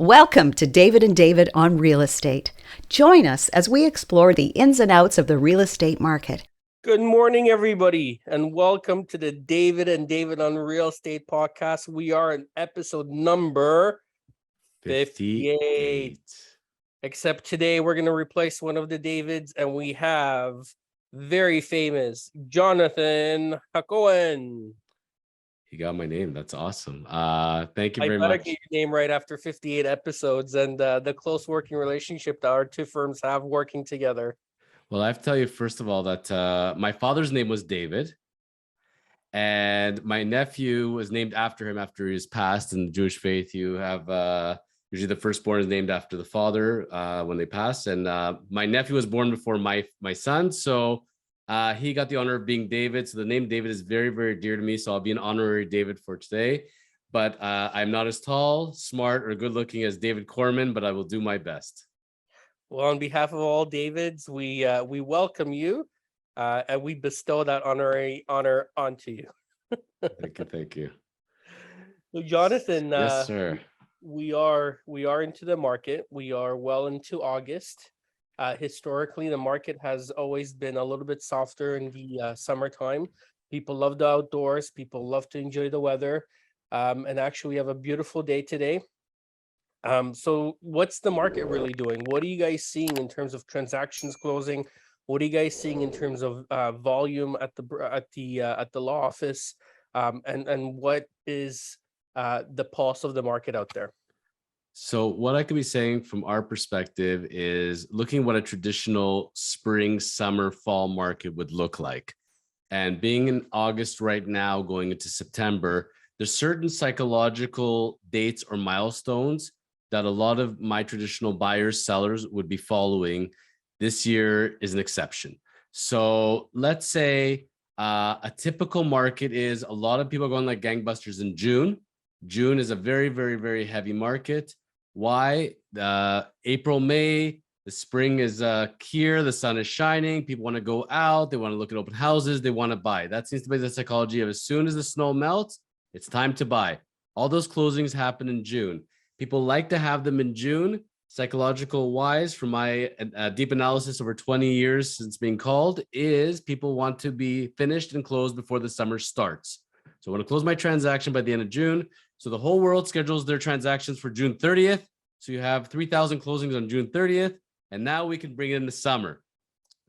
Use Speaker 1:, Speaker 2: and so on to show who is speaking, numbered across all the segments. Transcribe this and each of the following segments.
Speaker 1: Welcome to David and David on Real Estate. Join us as we explore the ins and outs of the real estate market.
Speaker 2: Good morning, everybody, and welcome to the David and David on Real Estate podcast. We are in episode number 58. Except today we're going to replace one of the Davids, and we have very famous Jonathan Hacohen.
Speaker 3: You got my name. That's awesome. Thank you very
Speaker 2: I better
Speaker 3: much.
Speaker 2: get your name right after 58 episodes and the close working relationship that our two firms have working together.
Speaker 3: Well, I have to tell you, first of all, that my father's name was David, and my nephew was named after him after he was passed. In the Jewish faith, you have usually the firstborn is named after the father when they pass. And my nephew was born before my son, so he got the honor of being David. So the name David is very, very dear to me. So I'll be an honorary David for today. But I'm not as tall, smart, or good looking as David Korman, but I will do my best.
Speaker 2: Well, on behalf of all Davids, we welcome you and we bestow that honorary honor onto you.
Speaker 3: Thank you.
Speaker 2: So Jonathan,
Speaker 3: yes, sir.
Speaker 2: We are into the market. We are well into August. Historically, the market has always been a little bit softer in the summertime. People love the outdoors. People love to enjoy the weather. And actually, we have a beautiful day today. So what's the market really doing? What are you guys seeing in terms of transactions closing? What are you guys seeing in terms of volume at the law office? And what is the pulse of the market out there?
Speaker 3: So what I could be saying from our perspective is looking what a traditional spring, summer, fall market would look like. And being in August right now, going into September, there's certain psychological dates or milestones that a lot of my traditional buyers, sellers would be following. This year is an exception. So let's say a typical market is a lot of people are going like gangbusters in June. June is a very, very, very heavy market. Why? April, May, the spring is here, the sun is shining, people want to go out, they want to look at open houses, they want to buy. That seems to be the psychology of as soon as the snow melts, it's time to buy. All those closings happen in June. People like to have them in June, psychological wise, from my deep analysis over 20 years since being called, is people want to be finished and closed before the summer starts. So I want to close my transaction by the end of June. So the whole world schedules their transactions for June 30th. So you have 3,000 closings on June 30th. And now we can bring it in the summer.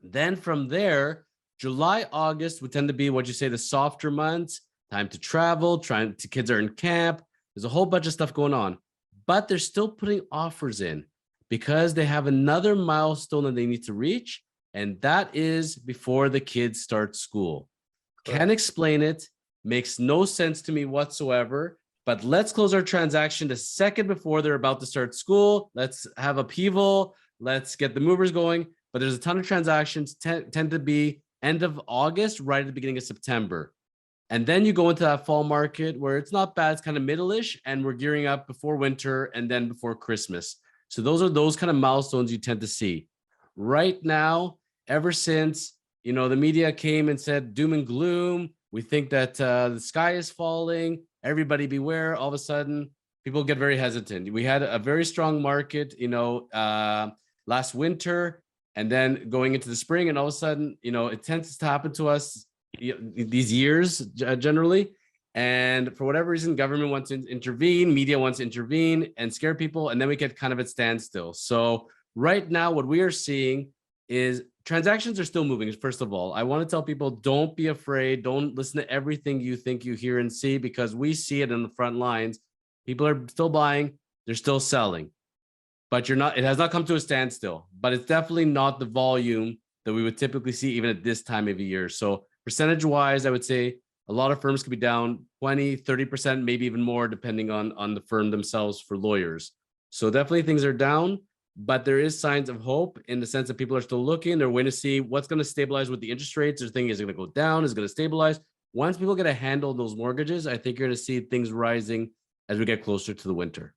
Speaker 3: Then from there, July, August would tend to be what you say the softer months, time to travel, kids are in camp. There's a whole bunch of stuff going on. But they're still putting offers in because they have another milestone that they need to reach. And that is before the kids start school. Correct. Can't explain it. Makes no sense to me whatsoever. But let's close our transaction the second before they're about to start school. Let's have upheaval. Let's get the movers going. But there's a ton of transactions tend to be end of August, right at the beginning of September. And then you go into that fall market where it's not bad. It's kind of middle-ish, and we're gearing up before winter and then before Christmas. So those are those kind of milestones you tend to see. Right now, ever since, the media came and said doom and gloom, we think that the sky is falling, everybody beware. All of a sudden, people get very hesitant. We had a very strong market, last winter, and then going into the spring, and all of a sudden, it tends to happen to us these years generally. And for whatever reason, government wants to intervene, media wants to intervene and scare people, and then we get kind of at standstill. So right now, what we are seeing is transactions are still moving. First of all, I want to tell people, don't be afraid. Don't listen to everything you think you hear and see, because we see it in the front lines. People are still buying, they're still selling, but it has not come to a standstill, but it's definitely not the volume that we would typically see even at this time of the year. So percentage wise, I would say a lot of firms could be down 20, 30%, maybe even more, depending on the firm themselves for lawyers. So definitely things are down. But there is signs of hope in the sense that people are still looking. They're waiting to see what's going to stabilize with the interest rates. They're thinking, is it going to go down? Is it going to stabilize? Once people get a handle on those mortgages, I think you're going to see things rising as we get closer to the winter.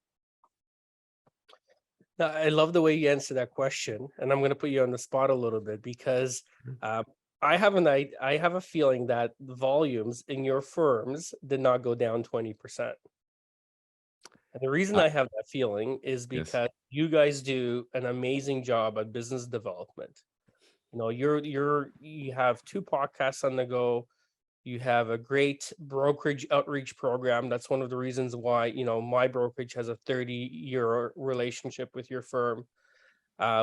Speaker 2: Now, I love the way you answer that question, and I'm going to put you on the spot a little bit because I have a feeling that the volumes in your firms did not go down 20%. And the reason I have that feeling is
Speaker 3: Yes.
Speaker 2: because you guys do an amazing job at business development. You know, you have 2 podcasts on the go. You have a great brokerage outreach program. That's one of the reasons why, you know, my brokerage has a 30-year relationship with your firm,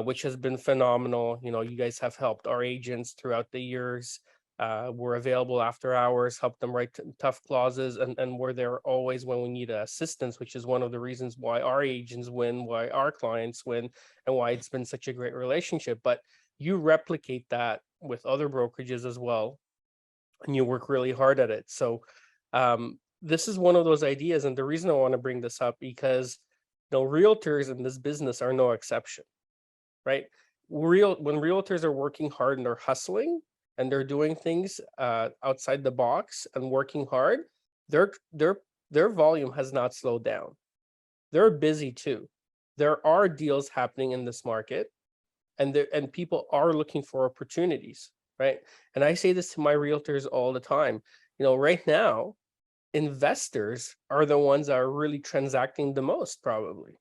Speaker 2: which has been phenomenal. You know, you guys have helped our agents throughout the years. We're available after hours, help them write tough clauses, and we're there always when we need assistance, which is one of the reasons why our agents win, why our clients win, and why it's been such a great relationship. But you replicate that with other brokerages as well, and you work really hard at it. So this is one of those ideas, and the reason I want to bring this up because realtors in this business are no exception, right? When realtors are working hard and they're hustling and they're doing things outside the box and working hard, their volume has not slowed down. They're busy too. There are deals happening in this market, and people are looking for opportunities, right? And I say this to my realtors all the time. Right now, investors are the ones that are really transacting the most, probably.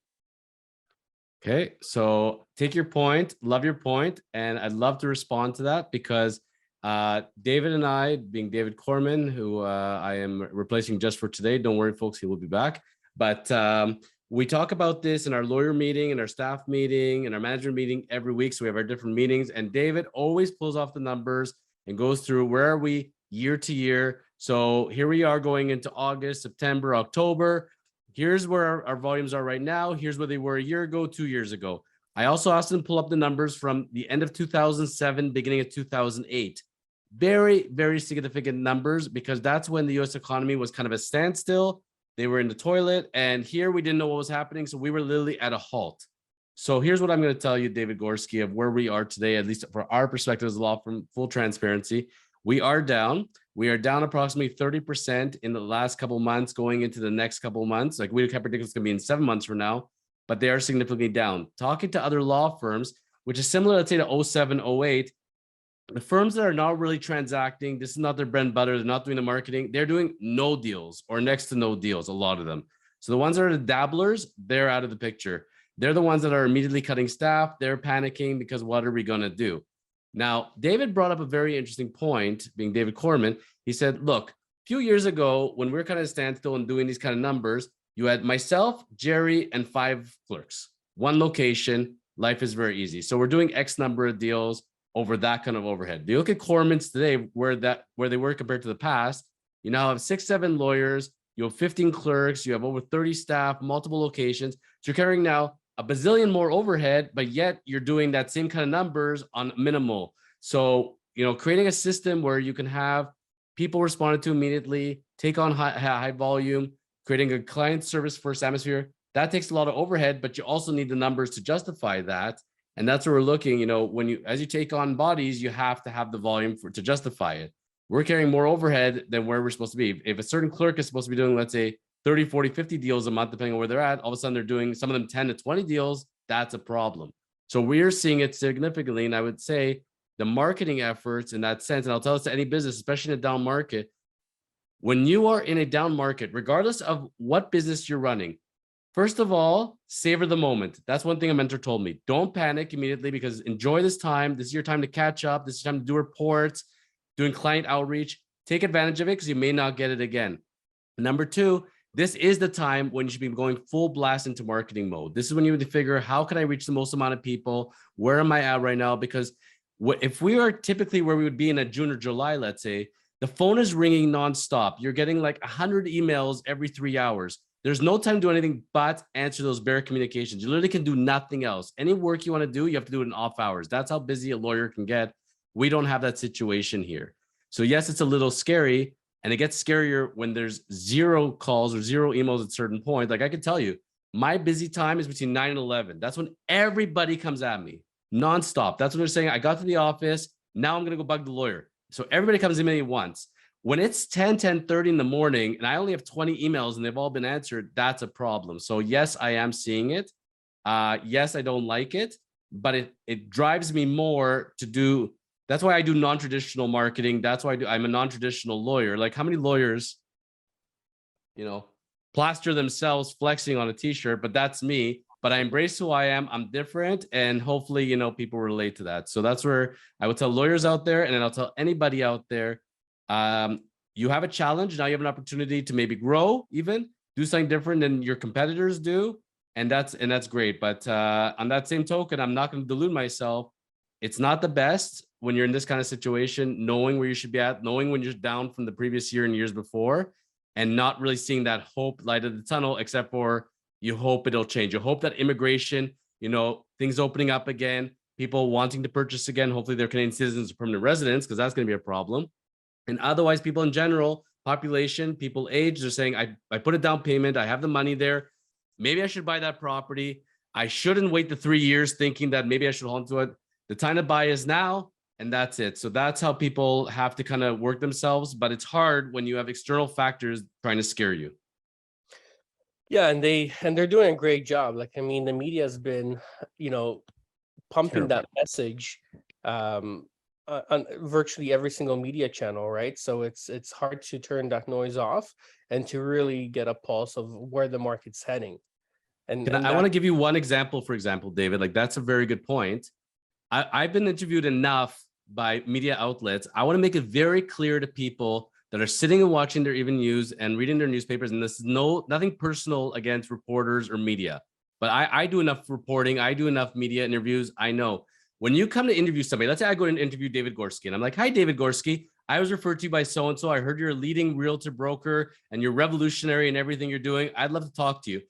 Speaker 3: Okay, so take your point, love your point, and I'd love to respond to that because David and I, being David Korman, who I am replacing just for today, don't worry, folks, he will be back. But we talk about this in our lawyer meeting, in our staff meeting, in our manager meeting every week. So we have our different meetings, and David always pulls off the numbers and goes through where are we year to year. So here we are going into August, September, October. Here's where our volumes are right now. Here's where they were a year ago, 2 years ago. I also asked them to pull up the numbers from the end of 2007, beginning of 2008. Very, very significant numbers because that's when the US economy was kind of a standstill. They were in the toilet, and here we didn't know what was happening. So we were literally at a halt. So here's what I'm going to tell you, David Gorski, of where we are today, at least for our perspective as a law firm, full transparency. We are down. We are down approximately 30% in the last couple of months going into the next couple of months. Like we can't predict it's going to be in 7 months from now, but they are significantly down. Talking to other law firms, which is similar, let's say to 07, 08, the firms that are not really transacting, this is not their bread and butter, they're not doing the marketing, they're doing no deals or next to no deals, a lot of them. So the ones that are the dabblers, they're out of the picture. They're the ones that are immediately cutting staff. They're panicking because what are we going to do? Now, David brought up a very interesting point, being David Korman. He said, look, a few years ago, when we were kind of standstill and doing these kind of numbers, you had myself, Jerry, and 5 clerks, 1 location. Life is very easy. So we're doing X number of deals over that kind of overhead. You look at Kormans today, where they were compared to the past, you now have 6, 7 lawyers, you have 15 clerks, you have over 30 staff, multiple locations. So you're carrying now a bazillion more overhead, but yet you're doing that same kind of numbers on minimal. So, creating a system where you can have people responded to immediately, take on high volume, creating a client service first atmosphere, that takes a lot of overhead, but you also need the numbers to justify that. And that's where we're looking, as you take on bodies, you have to have the volume to justify it. We're carrying more overhead than where we're supposed to be. If a certain clerk is supposed to be doing, let's say, 30, 40, 50 deals a month, depending on where they're at, all of a sudden they're doing some of them 10 to 20 deals. That's a problem. So we're seeing it significantly. And I would say the marketing efforts in that sense, and I'll tell this to any business, especially in a down market, when you are in a down market, regardless of what business you're running, first of all, savor the moment. That's one thing a mentor told me. Don't panic immediately because enjoy this time. This is your time to catch up. This is time to do reports, doing client outreach. Take advantage of it because you may not get it again. Number 2, this is the time when you should be going full blast into marketing mode. This is when you need to figure, how can I reach the most amount of people? Where am I at right now? Because if we are typically where we would be in a June or July, let's say, the phone is ringing nonstop. You're getting like 100 emails every 3 hours. There's no time to do anything but answer those bare communications. You literally can do nothing else. Any work you want to do, you have to do it in off hours. That's how busy a lawyer can get. We don't have that situation here. So yes, it's a little scary. And it gets scarier when there's 0 calls or 0 emails at certain points. Like I can tell you, my busy time is between 9 and 11. That's when everybody comes at me nonstop. That's when they're saying, I got to the office. Now I'm going to go bug the lawyer. So everybody comes in at me once. When it's 10:30 in the morning and I only have 20 emails and they've all been answered, that's a problem. So yes, I am seeing it. Yes, I don't like it, but it drives me more to do. That's why I do non-traditional marketing. That's why I'm a non-traditional lawyer. Like how many lawyers, plaster themselves flexing on a t-shirt, but that's me. But I embrace who I am. I'm different. And hopefully, people relate to that. So that's where I would tell lawyers out there, and then I'll tell anybody out there, you have a challenge. Now you have an opportunity to maybe grow, even do something different than your competitors do. And that's great. But on that same token, I'm not going to delude myself. It's not the best when you're in this kind of situation, knowing where you should be at, knowing when you're down from the previous year and years before, and not really seeing that hope light of the tunnel, except for you hope it'll change. You hope that immigration, things opening up again, people wanting to purchase again. Hopefully they're Canadian citizens or permanent residents, because that's going to be a problem. And otherwise, people in general, population, people age, they're saying, I put a down payment, I have the money there. Maybe I should buy that property. I shouldn't wait the 3 years thinking that maybe I should hold on to it. The time to buy is now, and that's it. So that's how people have to kind of work themselves. But it's hard when you have external factors trying to scare you.
Speaker 2: Yeah, and they're doing a great job. Like, I mean, the media has been, pumping that message on virtually every single media channel, right? So it's hard to turn that noise off and to really get a pulse of where the market's heading. And
Speaker 3: I want to give you one example, for example, David, like that's a very good point. I've been interviewed enough by media outlets. I want to make it very clear to people that are sitting and watching their even news and reading their newspapers. And this is nothing personal against reporters or media, but I do enough reporting. I do enough media interviews. I know when you come to interview somebody, let's say I go and interview David Gorski and I'm like, hi, David Gorski. I was referred to you by so-and-so. I heard you're a leading realtor broker and you're revolutionary in everything you're doing. I'd love to talk to you.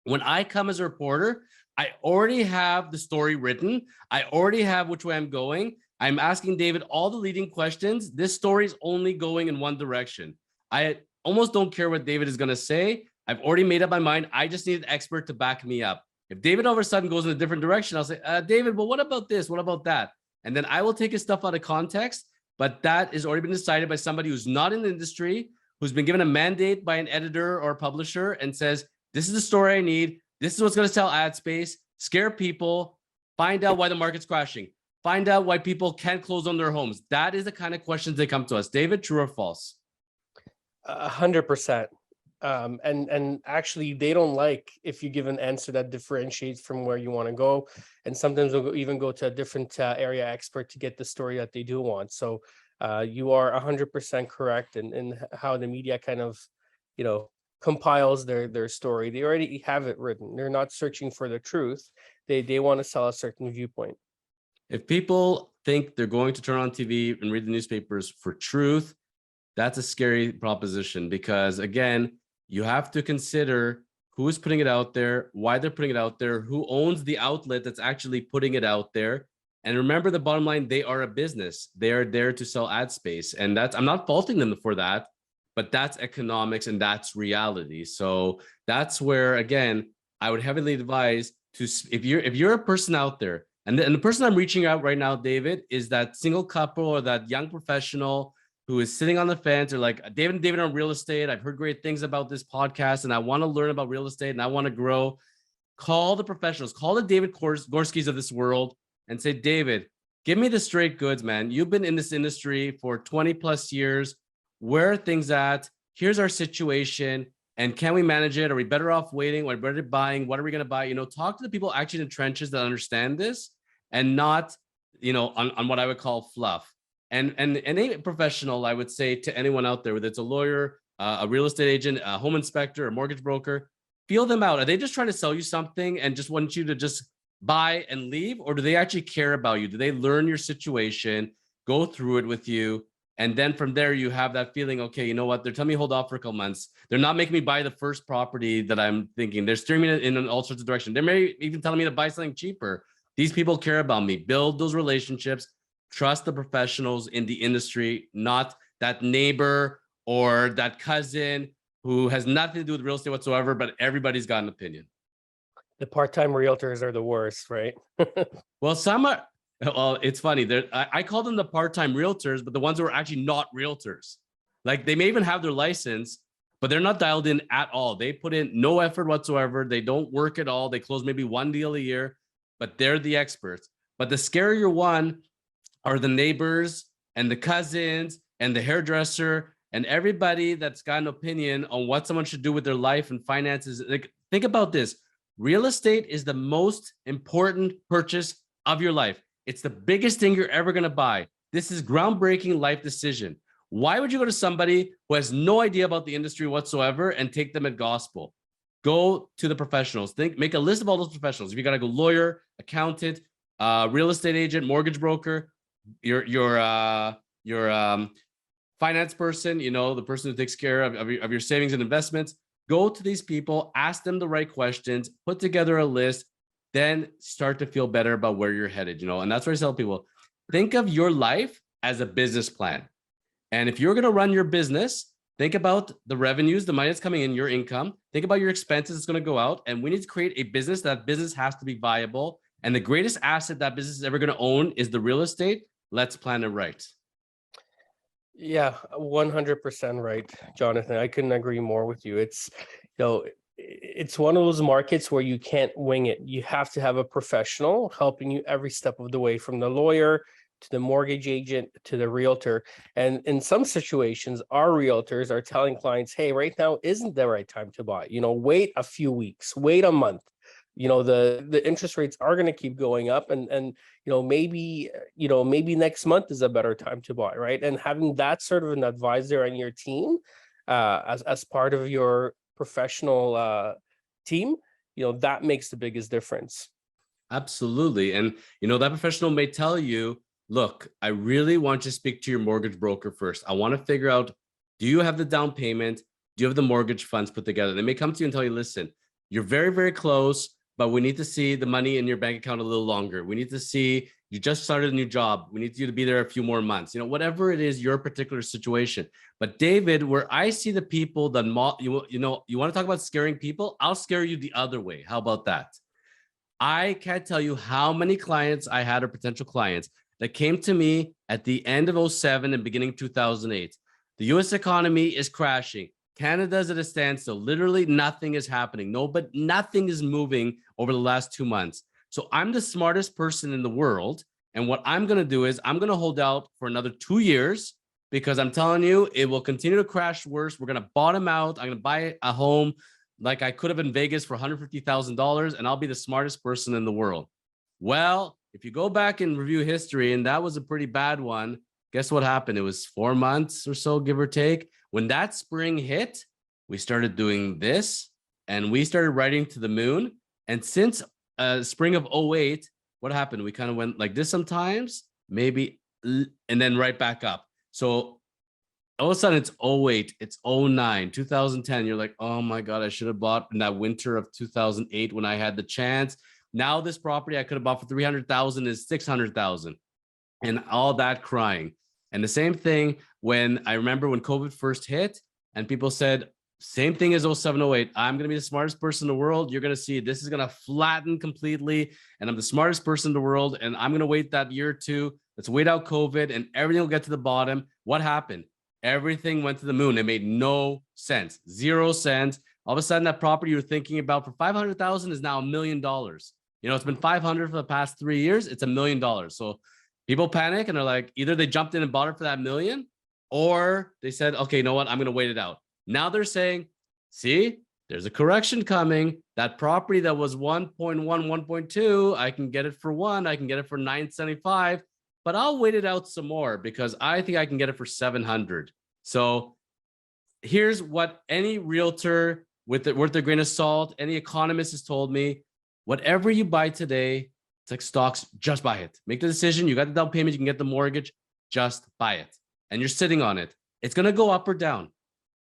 Speaker 3: When I come as a reporter, I already have the story written. I already have which way I'm going. I'm asking David all the leading questions. This story is only going in one direction. I almost don't care what David is going to say. I've already made up my mind. I just need an expert to back me up. If David all of a sudden goes in a different direction, I'll say, David, well, what about this? What about that? And then I will take his stuff out of context, but that has already been decided by somebody who's not in the industry, who's been given a mandate by an editor or publisher and says, this is the story I need. This is what's going to sell ad space, scare people, find out why the market's crashing, find out why people can't close on their homes. That is the kind of questions that come to us. David, true or false?
Speaker 2: 100%. And actually, they don't like if you give an answer that differentiates from where you want to go. And sometimes they'll even go to a different area expert to get the story that they do want. So you are 100% correct in how the media kind of, compiles their story. They already have it written. They're not searching for the truth. They want to sell a certain viewpoint.
Speaker 3: If people think they're going to turn on TV and read the newspapers for truth, that's a scary proposition, because again, you have to consider who is putting it out there, why they're putting it out there, who owns the outlet that's actually putting it out there. And remember, the bottom line, they are a business. They are there to sell ad space. And I'm not faulting them for that, but that's economics and that's reality. So that's where, again, I would heavily advise to, if you're a person out there, and the person I'm reaching out right now, David, is that single couple or that young professional who is sitting on the fence, or like, David on real estate. I've heard great things about this podcast and I want to learn about real estate and I want to grow. Call the professionals, call the David Gorskis of this world and say, David, give me the straight goods, man. You've been in this industry for 20 plus years. Where are things at? Here's our situation. And can we manage it? Are we better off waiting? Are we better buying? What are we going to buy? Talk to the people actually in the trenches that understand this, and not, on what I would call fluff. And any professional, I would say to anyone out there, whether it's a lawyer, a real estate agent, a home inspector, a mortgage broker, feel them out. Are they just trying to sell you something and just want you to just buy and leave? Or do they actually care about you? Do they learn your situation, go through it with you? And then from there, you have that feeling, okay, you know what? They're telling me hold off for a couple months. They're not making me buy the first property that I'm thinking. They're steering me in all sorts of direction. They may even telling me to buy something cheaper. These people care about me. Build those relationships. Trust the professionals in the industry, not that neighbor or that cousin who has nothing to do with real estate whatsoever, but everybody's got an opinion.
Speaker 2: The part-time realtors are the worst, right?
Speaker 3: Well, some are. Well, it's funny. I call them the part-time realtors, but the ones who are actually not realtors. Like, they may even have their license, but they're not dialed in at all. They put in no effort whatsoever. They don't work at all. They close maybe one deal a year, but they're the experts. But the scarier one are the neighbors and the cousins and the hairdresser And everybody that's got an opinion on what someone should do with their life and finances, like, think about this. Real estate is the most important purchase of your life. It's the biggest thing you're ever going to buy. This is groundbreaking life decision. Why would you go to somebody who has no idea about the industry whatsoever and take them at gospel? Go to the professionals. Make a list of all those professionals. If you got to go lawyer, accountant, real estate agent, mortgage broker, your finance person, the person who takes care of your savings and investments, go to these people, ask them the right questions, put together a list, then start to feel better about where you're headed, and that's where I tell people, think of your life as a business plan. And if you're going to run your business, think about the revenues, the money that's coming in, your income, think about your expenses that's going to go out. And we need to create a business. That business has to be viable. And the greatest asset that business is ever going to own is the real estate. Let's plan it right.
Speaker 2: Yeah, 100% right, Jonathan. I couldn't agree more with you. It's, it's one of those markets where you can't wing it. You have to have a professional helping you every step of the way, from the lawyer to the mortgage agent to the realtor. And in some situations, our realtors are telling clients, hey, right now isn't the right time to buy. Wait a few weeks, wait a month. The interest rates are going to keep going up, and maybe next month is a better time to buy, right? And having that sort of an advisor on your team as part of your professional team, that makes the biggest difference.
Speaker 3: Absolutely. And that professional may tell you, look, I really want you to speak to your mortgage broker first. I want to figure out, do you have the down payment? Do you have the mortgage funds put together? They may come to you and tell you, listen, you're very, very close, but we need to see the money in your bank account a little longer. We need to see you just started a new job. We need you to be there a few more months, whatever it is, your particular situation. But David, where I see the people that, you want to talk about scaring people? I'll scare you the other way. How about that? I can't tell you how many clients I had, or potential clients, that came to me at the end of 2007 and beginning of 2008. The US economy is crashing. Canada's at a standstill. Literally nothing is happening. Nothing is moving over the last 2 months. So I'm the smartest person in the world. And what I'm going to do is I'm going to hold out for another 2 years, because I'm telling you, it will continue to crash worse. We're going to bottom out. I'm going to buy a home like I could have in Vegas for $150,000, and I'll be the smartest person in the world. Well, if you go back and review history, and that was a pretty bad one, guess what happened? It was 4 months or so, give or take. When that spring hit, we started doing this, and we started riding to the moon. And since spring of 2008, what happened? We kind of went like this sometimes, maybe, and then right back up. So all of a sudden it's 2008, it's 2009, 2010. You're like, oh my God, I should have bought in that winter of 2008 when I had the chance. Now this property I could have bought for 300,000 is 600,000, and all that crying. And the same thing when I remember when COVID first hit, and people said, same thing as 07, 08. I'm going to be the smartest person in the world. You're going to see this is going to flatten completely. And I'm the smartest person in the world. And I'm going to wait that year or two. Let's wait out COVID and everything will get to the bottom. What happened? Everything went to the moon. It made no sense, 0 cents. All of a sudden, that property you're thinking about for 500,000 is now $1 million. It's been 500 for the past 3 years. It's $1 million. So people panic and they're like, either they jumped in and bought it for that million, or they said, okay, you know what? I'm going to wait it out. Now they're saying, see, there's a correction coming. That property that was 1.1, 1.2, I can get it for 1, I can get it for 975, but I'll wait it out some more because I think I can get it for 700. So here's what any realtor with a grain of salt, any economist has told me: whatever you buy today, it's like stocks, just buy it. Make the decision. You got the down payment, you can get the mortgage, just buy it. And you're sitting on it. It's going to go up or down.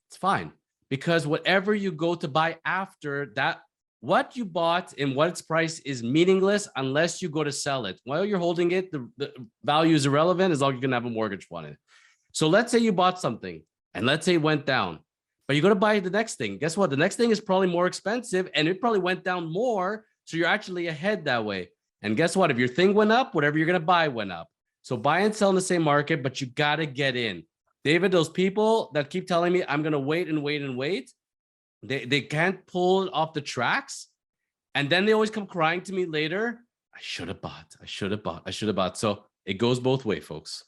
Speaker 3: It's fine, because whatever you go to buy after that, what you bought and what its price is meaningless unless you go to sell it. While you're holding it, the value is irrelevant as long as you can have a mortgage on it. So let's say you bought something and let's say it went down, but you go to buy the next thing. Guess what? The next thing is probably more expensive and it probably went down more. So you're actually ahead that way. And guess what? If your thing went up, whatever you're going to buy went up. So buy and sell in the same market, but you got to get in. David, those people that keep telling me I'm going to wait and wait and wait, they can't pull it off the tracks. And then they always come crying to me later. I should have bought. I should have bought. I should have bought. So it goes both ways, folks.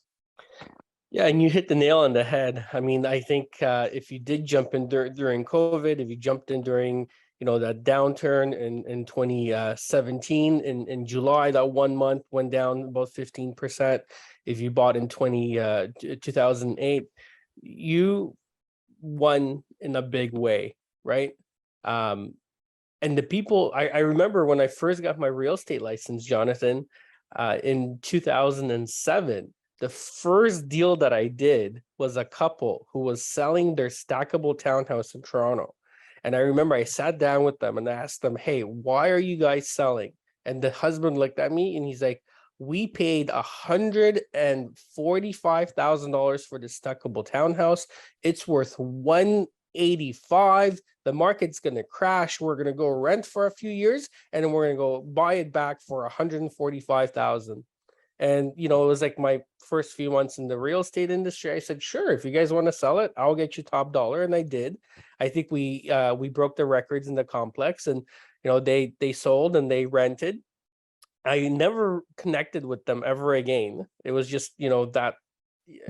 Speaker 2: Yeah, and you hit the nail on the head. I mean, I think if you did jump in during COVID, if you jumped in during, that downturn in 2017 in July, that 1 month went down about 15%. If you bought in 2008, you won in a big way, right? And the people, I remember when I first got my real estate license, Jonathan, in 2007, the first deal that I did was a couple who was selling their stackable townhouse in Toronto. And I remember I sat down with them and asked them, hey, why are you guys selling? And the husband looked at me and he's like, we paid $145,000 for the stackable townhouse. It's worth 185. The market's going to crash. We're going to go rent for a few years and then we're going to go buy it back for 145,000. And, it was like my first few months in the real estate industry. I said, sure, if you guys want to sell it, I'll get you top dollar. And I did. I think we broke the records in the complex, and, they sold and they rented. I never connected with them ever again. It was just, that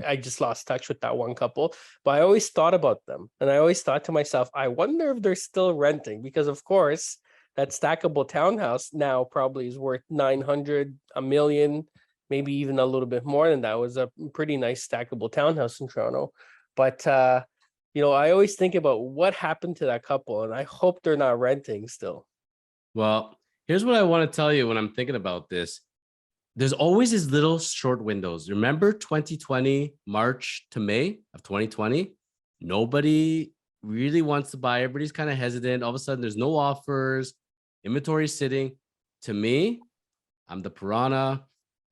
Speaker 2: I just lost touch with that one couple, but I always thought about them. And I always thought to myself, I wonder if they're still renting, because of course that stackable townhouse now probably is worth 900, a million, maybe even a little bit more than that. It was a pretty nice stackable townhouse in Toronto. But, I always think about what happened to that couple, and I hope they're not renting still.
Speaker 3: Well, here's what I want to tell you when I'm thinking about this. There's always these little short windows. Remember 2020, March to May of 2020? Nobody really wants to buy. Everybody's kind of hesitant. All of a sudden, there's no offers. Inventory is sitting. To me, I'm the piranha.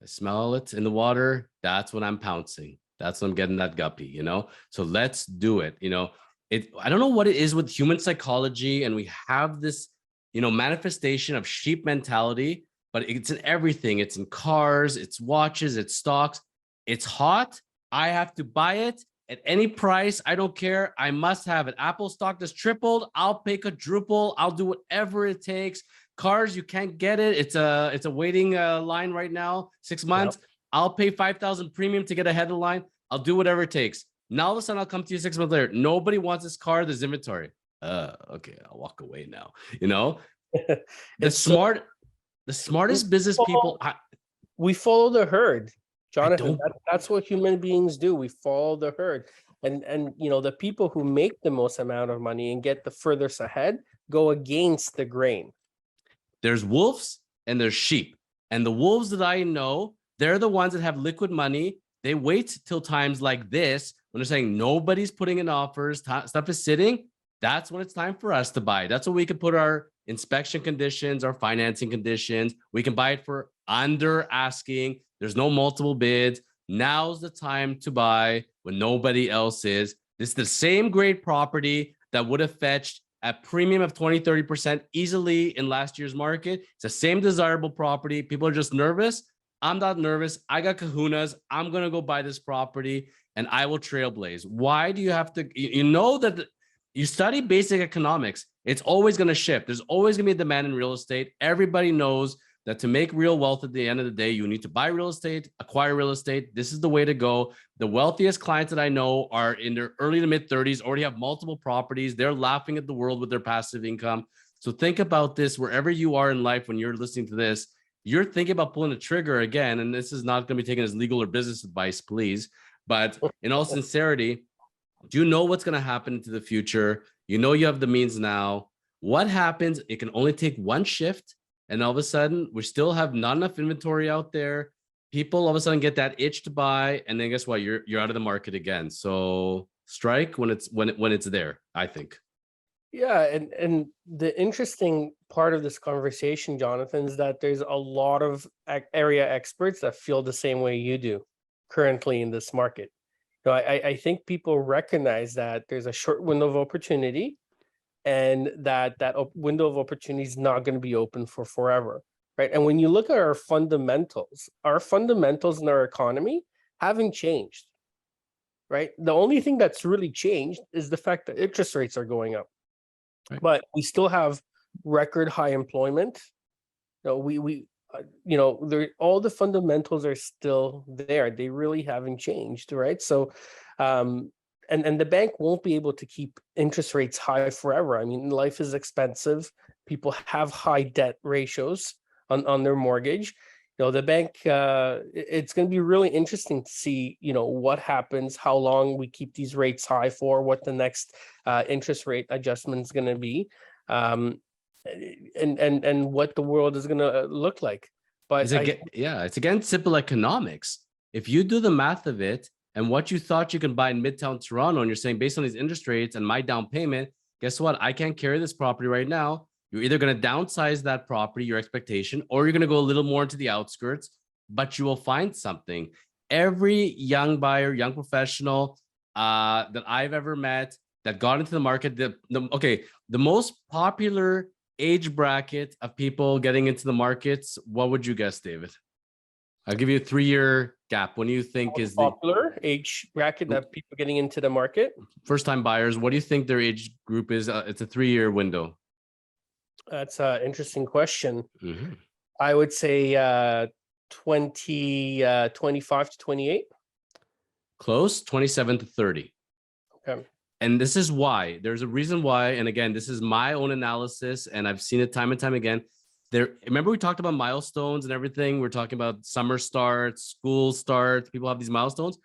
Speaker 3: I smell it in the water. That's when I'm pouncing. That's when I'm getting that guppy, So let's do it. I don't know what it is with human psychology, and we have this, manifestation of sheep mentality, but it's in everything. It's in cars, it's watches, it's stocks. It's hot. I have to buy it at any price. I don't care. I must have it. Apple stock has tripled. I'll pay quadruple. I'll do whatever it takes. Cars, you can't get it. It's a waiting line right now, 6 months. Yep. I'll pay 5,000 premium to get ahead of the line. I'll do whatever it takes. Now all of a sudden I'll come to you 6 months later. Nobody wants this car. There's inventory. Okay, I'll walk away now. The smartest business people.
Speaker 2: We follow the herd, Jonathan. That's what human beings do. We follow the herd, and the people who make the most amount of money and get the furthest ahead go against the grain.
Speaker 3: There's wolves and there's sheep, and the wolves that I know, they're the ones that have liquid money. They wait till times like this when they're saying nobody's putting in offers, stuff is sitting. That's when it's time for us to buy. That's when we can put our inspection conditions, our financing conditions. We can buy it for under asking. There's no multiple bids. Now's the time to buy when nobody else is. This is the same great property that would have fetched a premium of 20, 30% easily in last year's market. It's the same desirable property. People are just nervous. I'm not nervous. I got kahunas. I'm going to go buy this property and I will trailblaze. Why do you have to, that you study basic economics. It's always going to shift. There's always going to be a demand in real estate. Everybody knows that to make real wealth at the end of the day, you need to buy real estate, acquire real estate. This is the way to go. The wealthiest clients that I know are in their early to mid 30s, already have multiple properties. They're laughing at the world with their passive income. So think about this wherever you are in life when you're listening to this. You're thinking about pulling the trigger again, and this is not going to be taken as legal or business advice, please. But in all sincerity, do you know what's going to happen into the future? You have the means now. What happens? It can only take one shift. And all of a sudden, we still have not enough inventory out there. People all of a sudden get that itch to buy. And then guess what? You're out of the market again. So strike when it's there, I think.
Speaker 2: Yeah. And the interesting part of this conversation, Jonathan, is that there's a lot of area experts that feel the same way you do currently in this market. So I think people recognize that there's a short window of opportunity, and that window of opportunity is not going to be open for forever, right? And when you look at our fundamentals in our economy haven't changed, right? The only thing that's really changed is the fact that interest rates are going up, right? But we still have record high employment. We all the fundamentals are still there. They really haven't changed, right? So, and the bank won't be able to keep interest rates high forever. I mean, life is expensive. People have high debt ratios on their mortgage. The bank, it's going to be really interesting to see, what happens, how long we keep these rates high for, what the next interest rate adjustment is going to be. And what the world is going to look like. But
Speaker 3: it's again simple economics. If you do the math of it and what you thought you can buy in Midtown Toronto, and you're saying based on these interest rates and my down payment, guess what? I can't carry this property right now. You're either going to downsize that property, your expectation, or you're going to go a little more into the outskirts, but you will find something. Every young buyer, young professional that I've ever met that got into the market, the most popular age bracket of people getting into the markets, what would you guess, David? I'll give you a 3-year gap. When do you think is the
Speaker 2: popular age bracket of people getting into the market?
Speaker 3: First-time buyers, what do you think their age group is? It's a 3-year window.
Speaker 2: That's an interesting question.
Speaker 3: Mm-hmm.
Speaker 2: I would say 25 to 28.
Speaker 3: Close, 27 to 30.
Speaker 2: Okay.
Speaker 3: And this is why. There's a reason why. And again, this is my own analysis, and I've seen it time and time again. Remember we talked about milestones and everything. We're talking about summer starts, school starts. People have these milestones.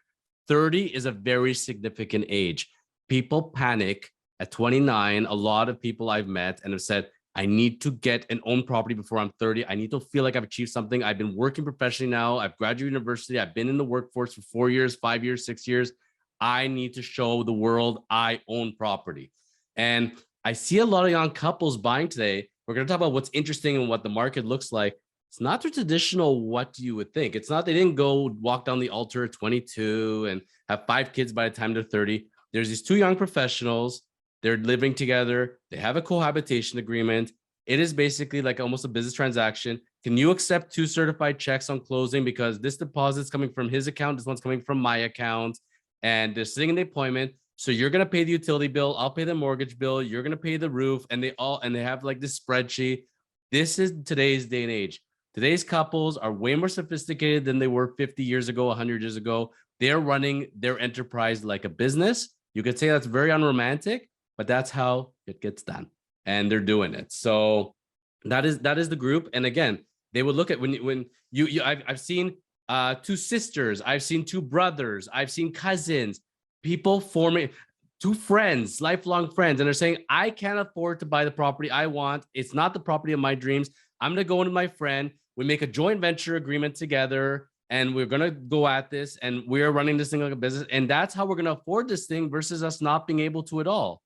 Speaker 3: 30 is a very significant age. People panic at 29. A lot of people I've met and have said, I need to get an own property before I'm 30. I need to feel like I've achieved something. I've been working professionally now. I've graduated university. I've been in the workforce for 4 years, 5 years, 6 years. I need to show the world I own property. And I see a lot of young couples buying today. We're going to talk about what's interesting and what the market looks like. It's not the traditional what you would think. It's not, they didn't go walk down the altar at 22 and have 5 kids by the time they're 30. There's these 2 young professionals. They're living together. They have a cohabitation agreement. It is basically like almost a business transaction. Can you accept 2 certified checks on closing because this deposit's coming from his account, this one's coming from my account, and they're sitting in the appointment. So you're going to pay the utility bill. I'll pay the mortgage bill. You're going to pay the roof. And they have like this spreadsheet. This is today's day and age. Today's couples are way more sophisticated than they were 50 years ago, 100 years ago. They're running their enterprise like a business. You could say that's very unromantic, but that's how it gets done. And they're doing it. So that is the group. And again, they would look at I've seen 2 sisters, I've seen 2 brothers, I've seen cousins, people forming 2 friends, lifelong friends, and they're saying, I can't afford to buy the property I want. It's not the property of my dreams. I'm going to go into my friend. We make a joint venture agreement together, and we're going to go at this, and we're running this thing like a business. And that's how we're going to afford this thing versus us not being able to at all.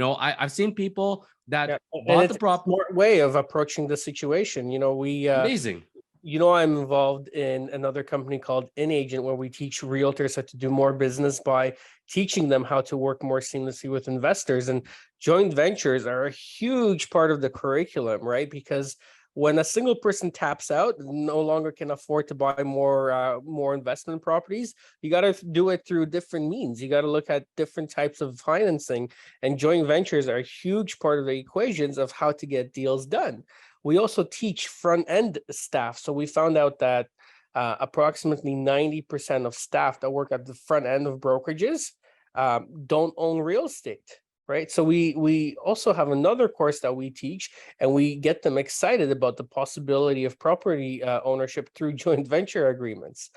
Speaker 3: I've seen people that bought the property.
Speaker 2: Smart way of approaching the situation.
Speaker 3: Amazing.
Speaker 2: I'm involved in another company called InAgent, where we teach realtors how to do more business by teaching them how to work more seamlessly with investors. And joint ventures are a huge part of the curriculum, right? Because when a single person taps out, no longer can afford to buy more investment properties, you got to do it through different means. You got to look at different types of financing, and joint ventures are a huge part of the equations of how to get deals done. We also teach front-end staff. So we found out that approximately 90% of staff that work at the front end of brokerages don't own real estate, right? So we also have another course that we teach, and we get them excited about the possibility of property ownership through joint venture agreements.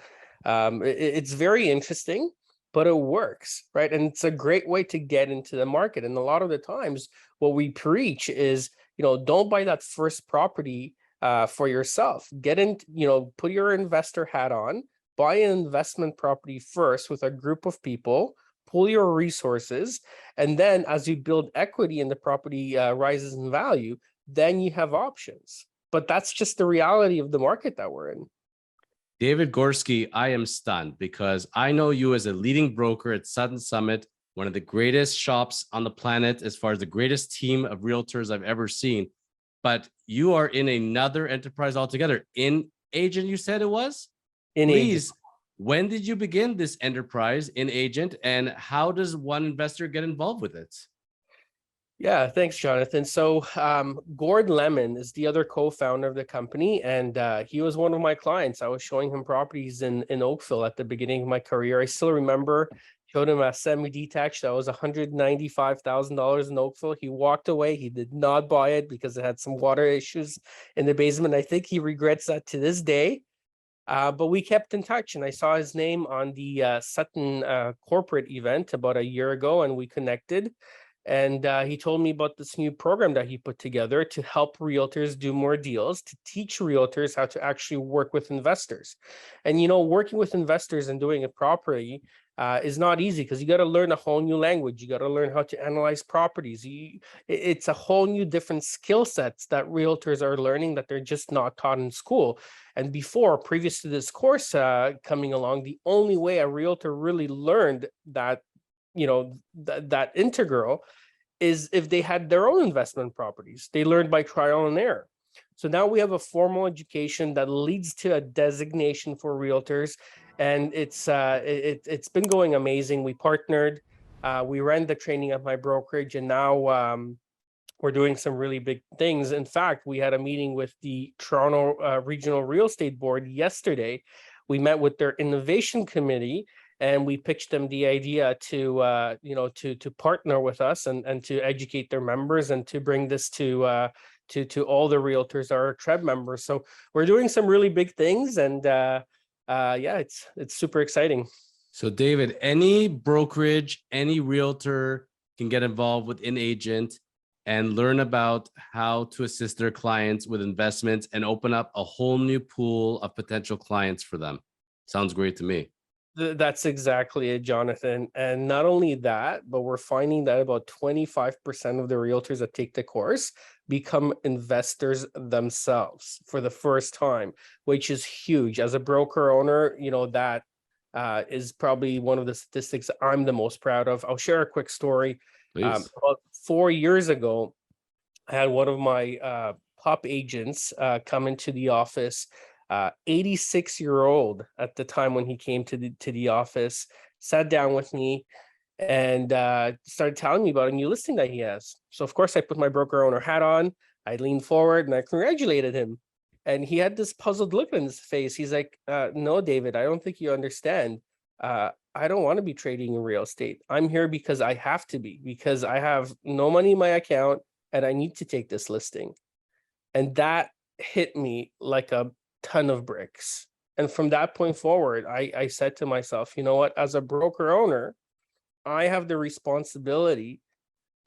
Speaker 2: It's very interesting, but it works, right? And it's a great way to get into the market. And a lot of the times what we preach is, don't buy that first property for yourself. Get in, put your investor hat on, buy an investment property first with a group of people, pool your resources, and then as you build equity and the property rises in value, then you have options. But that's just the reality of the market that we're in.
Speaker 3: David Gorski, I am stunned because I know you as a leading broker at Sutton Summit, one of the greatest shops on the planet as far as the greatest team of realtors I've ever seen. But you are in another enterprise altogether. InAgent, you said it was? Please, when did you begin this enterprise InAgent, and how does one investor get involved with it?
Speaker 2: Yeah, thanks, Jonathan. So, Gord Lemon is the other co-founder of the company, and he was one of my clients. I was showing him properties in Oakville at the beginning of my career. I still remember showed him a semi-detached that was $195,000 in Oakville. He walked away. He did not buy it because it had some water issues in the basement. I think he regrets that to this day. But we kept in touch, and I saw his name on the Sutton corporate event about a year ago, and we connected. And he told me about this new program that he put together to help realtors do more deals, to teach realtors how to actually work with investors. And, working with investors and doing it properly is not easy because you got to learn a whole new language. You got to learn how to analyze properties. It's a whole new different skill sets that realtors are learning that they're just not taught in school. And previous to this course coming along, the only way a realtor really learned that that integral is if they had their own investment properties. They learned by trial and error. So now we have a formal education that leads to a designation for realtors, and it's been going amazing. We partnered, we ran the training at my brokerage, and now we're doing some really big things. In fact, we had a meeting with the Toronto Regional Real Estate Board yesterday. We met with their innovation committee, and we pitched them the idea to to partner with us and to educate their members and to bring this to all the realtors that are TREB members. So we're doing some really big things, and yeah, it's super exciting.
Speaker 3: So David, any brokerage, any realtor can get involved with an agent and learn about how to assist their clients with investments and open up a whole new pool of potential clients for them. Sounds great to me.
Speaker 2: That's exactly it, Jonathan. And not only that, but we're finding that about 25% of the realtors that take the course become investors themselves for the first time, which is huge. As a broker owner, that is probably one of the statistics I'm the most proud of. I'll share a quick story. About 4 years ago, I had one of my top agents come into the office. 86-year-old at the time when he came to the office, sat down with me and started telling me about a new listing that he has. So of course I put my broker owner hat on, I leaned forward and I congratulated him. And he had this puzzled look on his face. He's like, no, David, I don't think you understand. I don't want to be trading in real estate. I'm here because I have to be, because I have no money in my account and I need to take this listing. And that hit me like a ton of bricks. And from that point forward, I said to myself, you know what, as a broker owner, I have the responsibility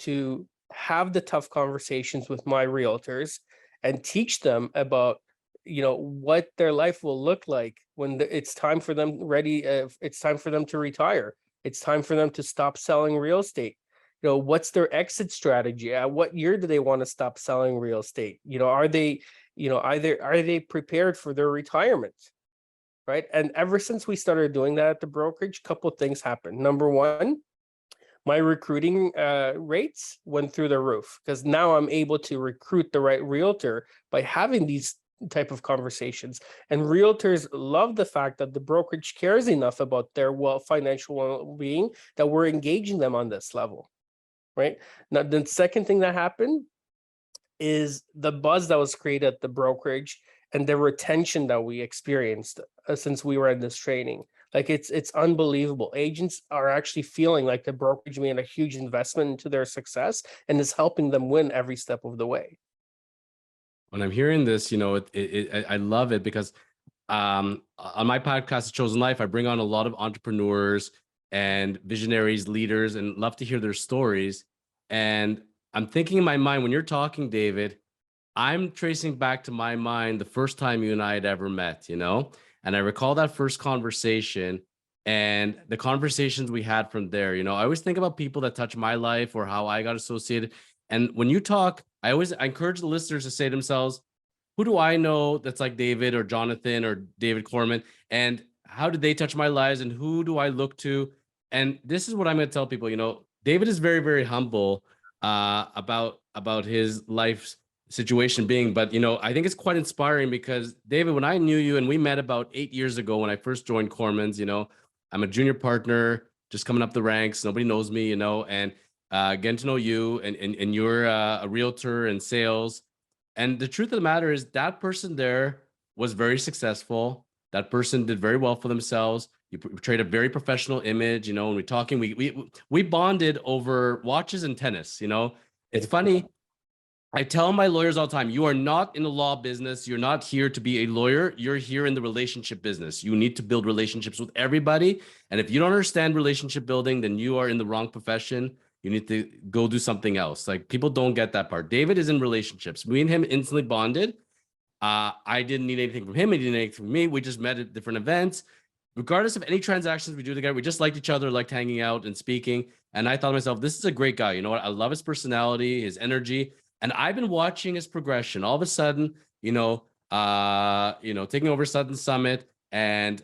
Speaker 2: to have the tough conversations with my realtors and teach them about what their life will look like when it's time for them it's time for them to retire. It's time for them to stop selling real estate. What's their exit strategy? At what year do they want to stop selling real estate? Are they prepared for their retirement? Right. And ever since we started doing that at the brokerage, a couple of things happened. Number one, my recruiting rates went through the roof because now I'm able to recruit the right realtor by having these type of conversations. And realtors love the fact that the brokerage cares enough about their financial well-being that we're engaging them on this level. Right. Now, the second thing that happened is the buzz that was created at the brokerage and the retention that we experienced since we were in this training. Like it's unbelievable. Agents are actually feeling like the brokerage made a huge investment into their success and is helping them win every step of the way.
Speaker 3: When I'm hearing this, I love it because on my podcast, Chosen Life, I bring on a lot of entrepreneurs and visionaries, leaders, and love to hear their stories. And I'm thinking in my mind, when you're talking, David, I'm tracing back to my mind the first time you and I had ever met, and I recall that first conversation and the conversations we had from there. I always think about people that touch my life or how I got associated. And when you talk, I encourage the listeners to say to themselves, who do I know that's like David or Jonathan or David Korman? And how did they touch my lives? And who do I look to? And this is what I'm going to tell people. David is very, very humble about his life's situation being, but I think it's quite inspiring because David, when I knew you and we met about 8 years ago when I first joined Kormans, I'm a junior partner just coming up the ranks. Nobody knows me, and getting to know you, and you're a realtor and sales. And the truth of the matter is that person there was very successful. That person did very well for themselves. You portrayed a very professional image. You know, when we're talking, we bonded over watches and tennis. You know, it's funny. I tell my lawyers all the time, you are not in the law business. You're not here to be a lawyer. You're here in the relationship business. You need to build relationships with everybody. And if you don't understand relationship building, then you are in the wrong profession. You need to go do something else. Like, people don't get that part. David is in relationships. Me and him instantly bonded. I didn't need anything from him. He didn't need anything from me. We just met at different events. Regardless of any transactions we do together, we just liked each other, liked hanging out and speaking. And I thought to myself, this is a great guy. You know what? I love his personality, his energy. And I've been watching his progression. All of a sudden, taking over Sutton Summit, and,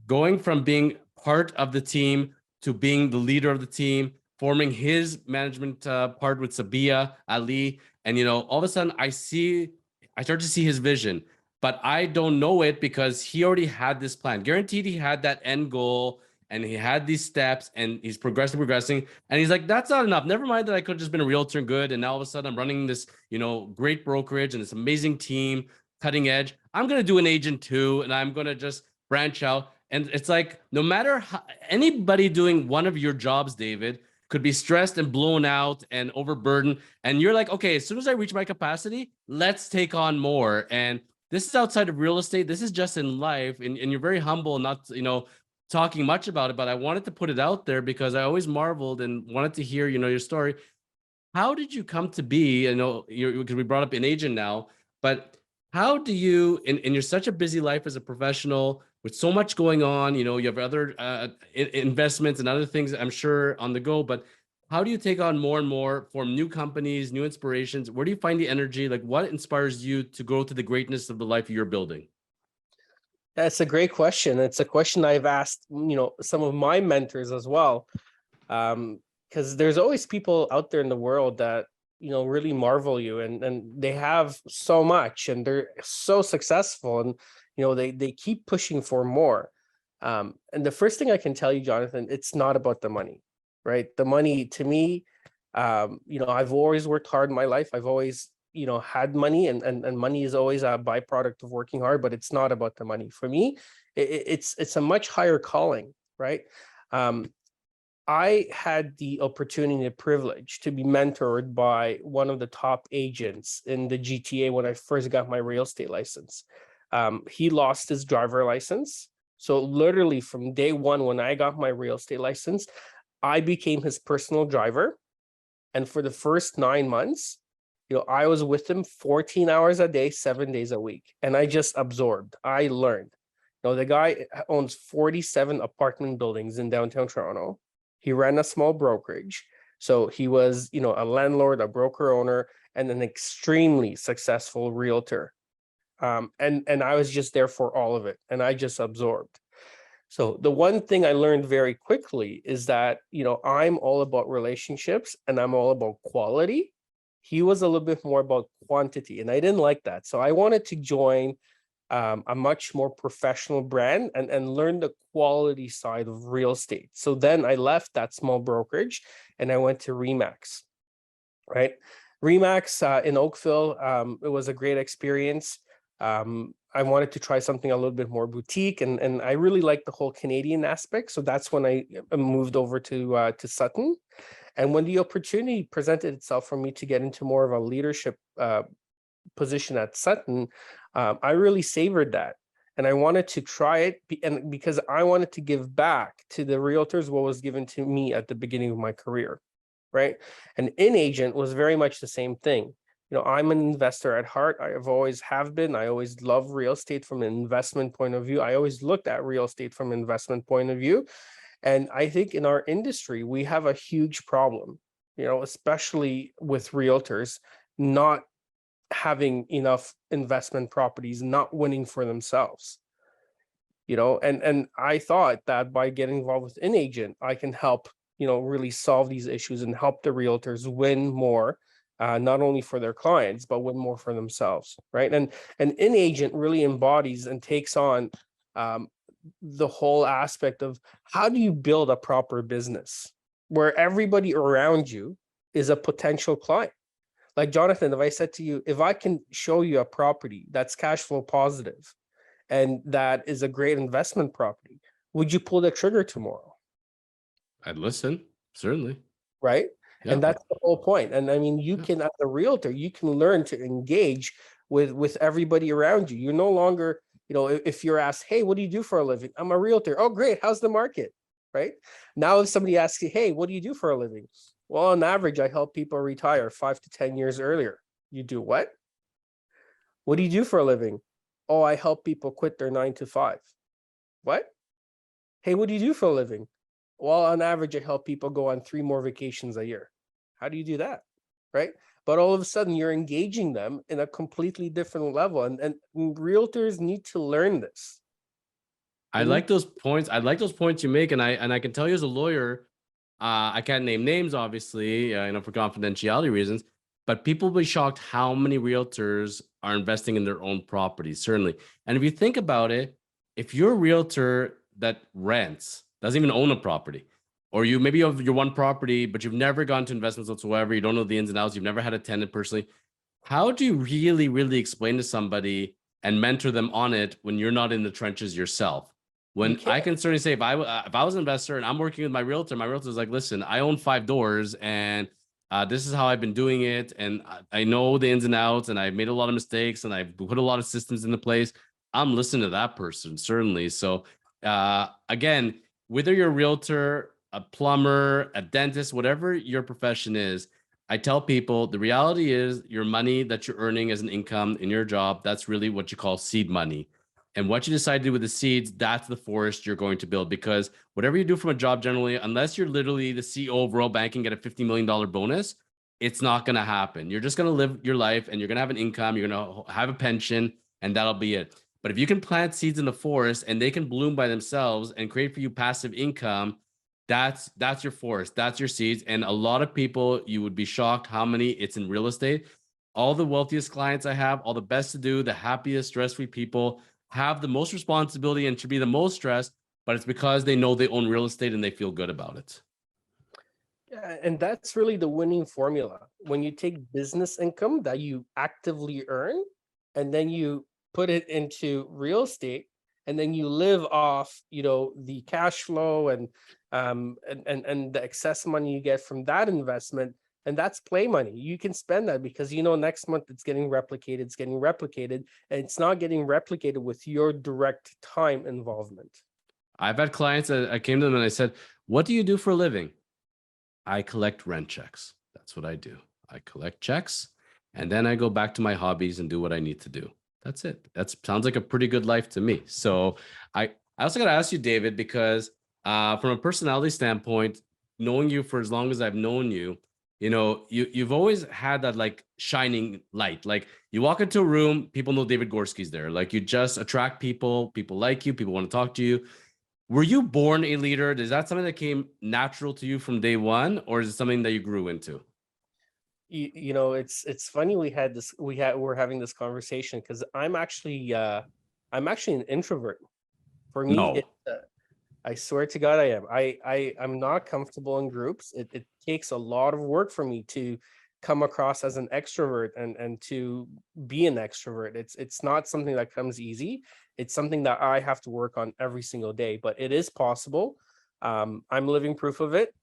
Speaker 3: going from being part of the team to being the leader of the team, forming his management part with Sabia Ali. And, all of a sudden I start to see his vision, but I don't know it because he already had this plan. Guaranteed he had that end goal, and he had these steps, and he's progressing. And he's like, that's not enough. Never mind that I could have just been a realtor and good. And now all of a sudden I'm running this, great brokerage and this amazing team, cutting edge. I'm going to do an agent too. And I'm going to just branch out. And it's like, no matter how, anybody doing one of your jobs, David, could be stressed and blown out and overburdened. And you're like, okay, as soon as I reach my capacity, let's take on more. And this is outside of real estate. This is just in life. And you're very humble, not, talking much about it, but I wanted to put it out there because I always marveled and wanted to hear, your story. How did you come to be, because we brought up an agent now, but how do you, in you're such a busy life as a professional with so much going on, you have other investments and other things, I'm sure, on the go, but how do you take on more and more, form new companies, new inspirations? Where do you find the energy? Like, what inspires you to go to the greatness of the life you're building?
Speaker 2: That's a great question. It's a question I've asked, some of my mentors as well. Because there's always people out there in the world that, really marvel you, and they have so much and they're so successful, and, they keep pushing for more. And the first thing I can tell you, Jonathan, it's not about the money, right? The money to me, I've always worked hard in my life. I've always had money, and money is always a byproduct of working hard, but it's not about the money. For me, it's a much higher calling, right? I had the opportunity and privilege to be mentored by one of the top agents in the GTA when I first got my real estate license. He lost his driver license. So literally from day one, when I got my real estate license, I became his personal driver. And for the first 9 months, I was with him 14 hours a day, 7 days a week. And I just absorbed. I learned. The guy owns 47 apartment buildings in downtown Toronto. He ran a small brokerage. So he was, a landlord, a broker owner, and an extremely successful realtor. And I was just there for all of it. And I just absorbed. So the one thing I learned very quickly is that, I'm all about relationships and I'm all about quality. He was a little bit more about quantity, and I didn't like that. So I wanted to join a much more professional brand and learn the quality side of real estate. So then I left that small brokerage and I went to Remax, right? Remax in Oakville, it was a great experience. I wanted to try something a little bit more boutique, and I really liked the whole Canadian aspect. So that's when I moved over to Sutton. And when the opportunity presented itself for me to get into more of a leadership position at Sutton, I really savored that. And I wanted to try it, and because I wanted to give back to the realtors what was given to me at the beginning of my career, right? And in agent was very much the same thing. I'm an investor at heart. I have been. I always love real estate from an investment point of view. I always looked at real estate from an investment point of view. And I think in our industry, we have a huge problem, especially with realtors not having enough investment properties, not winning for themselves. And I thought that by getting involved with an agent, I can help, really solve these issues and help the realtors win more, not only for their clients, but win more for themselves, right? And an agent really embodies and takes on the whole aspect of how do you build a proper business, where everybody around you is a potential client. Like Jonathan, if I said to you, if I can show you a property that's cash flow positive and that is a great investment property, would you pull the trigger tomorrow?
Speaker 3: I'd listen, certainly.
Speaker 2: Right.
Speaker 3: Yeah.
Speaker 2: And that's the whole point. And I mean, you can, as a realtor, you can learn to engage with everybody around you. You're no longer, if you're asked, hey, what do you do for a living? I'm a realtor. Oh, great. How's the market? Right. Now, if somebody asks you, hey, what do you do for a living? Well, on average, I help people retire 5 to 10 years earlier. You do what? What do you do for a living? Oh, I help people quit their 9 to 5. What? Hey, what do you do for a living? Well, on average, I help people go on 3 more vacations a year. How do you do that? Right. But all of a sudden you're engaging them in a completely different level. And realtors need to learn this.
Speaker 3: I like those points. I like those points you make. And I can tell you as a lawyer, I can't name names, obviously, for confidentiality reasons, but people will be shocked how many realtors are investing in their own properties, certainly. And if you think about it, if you're a realtor that rents, doesn't even own a property, or maybe you have your one property, but you've never gone to investments whatsoever, you don't know the ins and outs, you've never had a tenant personally, how do you really, really explain to somebody and mentor them on it when you're not in the trenches yourself? When I can certainly say, if I was an investor and I'm working with my realtor is like, listen, I own 5 doors and this is how I've been doing it. And I know the ins and outs and I've made a lot of mistakes and I've put a lot of systems into place. I'm listening to that person, certainly. So again, whether you're a realtor, a plumber, a dentist, whatever your profession is, I tell people the reality is your money that you're earning as an income in your job, that's really what you call seed money. And what you decide to do with the seeds, that's the forest you're going to build. Because whatever you do from a job, generally, unless you're literally the CEO of Royal Banking, get a $50 million bonus, it's not going to happen. You're just going to live your life and you're going to have an income, you're going to have a pension, and that'll be it. But if you can plant seeds in the forest and they can bloom by themselves and create for you passive income, that's your forest, that's your seeds. And a lot of people, you would be shocked how many it's in real estate. All the wealthiest clients I have, all the best to do, the happiest, stress-free people have the most responsibility and should be the most stressed, but it's because they know they own real estate and they feel good about it.
Speaker 2: Yeah, and that's really the winning formula. When you take business income that you actively earn, and then you put it into real estate, and then you live off, the cash flow and the excess money you get from that investment, and that's play money. You can spend that because next month it's getting replicated, and it's not getting replicated with your direct time involvement.
Speaker 3: I've had clients that I came to them and I said, "What do you do for a living?" "I collect rent checks." That's what I do. I collect checks and then I go back to my hobbies and do what I need to do. That's it. That sounds like a pretty good life to me. So I also got to ask you, David, because from a personality standpoint, knowing you for as long as I've known you, you've always had that like shining light. Like you walk into a room, people know David Gorski's there. Like you just attract people like you, people want to talk to you. Were you born a leader? Is that something that came natural to you from day one, or is it something that you grew into?
Speaker 2: It's funny we're having this conversation because I'm actually an introvert. For me,
Speaker 3: No.
Speaker 2: I swear to God, I am. I'm not comfortable in groups. It takes a lot of work for me to come across as an extrovert and to be an extrovert. It's not something that comes easy. It's something that I have to work on every single day, but it is possible. I'm living proof of it.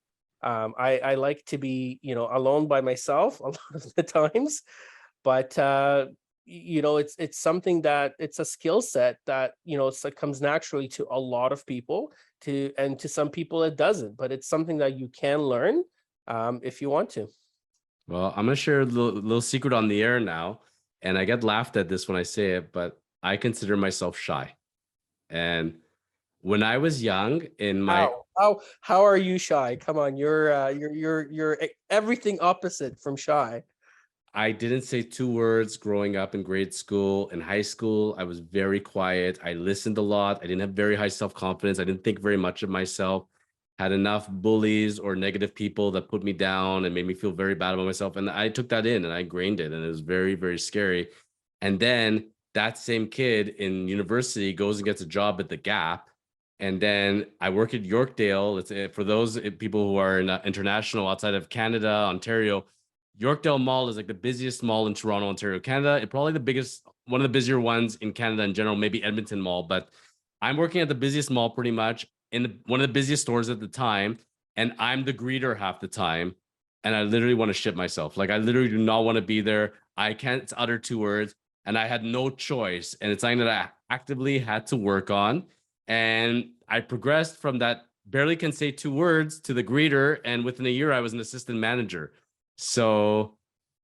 Speaker 2: I like to be, alone by myself a lot of the times, but it's something that it's a skill set that, it comes naturally to a lot of people and to some people it doesn't, but it's something that you can learn if you want to.
Speaker 3: Well, I'm going to share a little secret on the air now. And I get laughed at this when I say it, but I consider myself shy. And when I was young in my
Speaker 2: how are you shy? Come on, you're everything opposite from shy.
Speaker 3: I didn't say 2 words growing up in grade school. In high school, I was very quiet. I listened a lot. I didn't have very high self-confidence. I didn't think very much of myself. Had enough bullies or negative people that put me down and made me feel very bad about myself. And I took that in and I ingrained it. And it was very, very scary. And then that same kid in university goes and gets a job at the Gap And then I work at Yorkdale. For those people who are international outside of Canada, Ontario, Yorkdale Mall is like the busiest mall in Toronto, Ontario, Canada. It's probably the biggest, one of the busier ones in Canada in general, maybe Edmonton Mall. But I'm working at the busiest mall pretty much one of the busiest stores at the time. And I'm the greeter half the time. And I literally want to shit myself. Like I literally do not want to be there. I can't utter 2 words. And I had no choice. And it's something that I actively had to work on. And I progressed from that barely can say 2 words to the greeter. And within a year, I was an assistant manager. So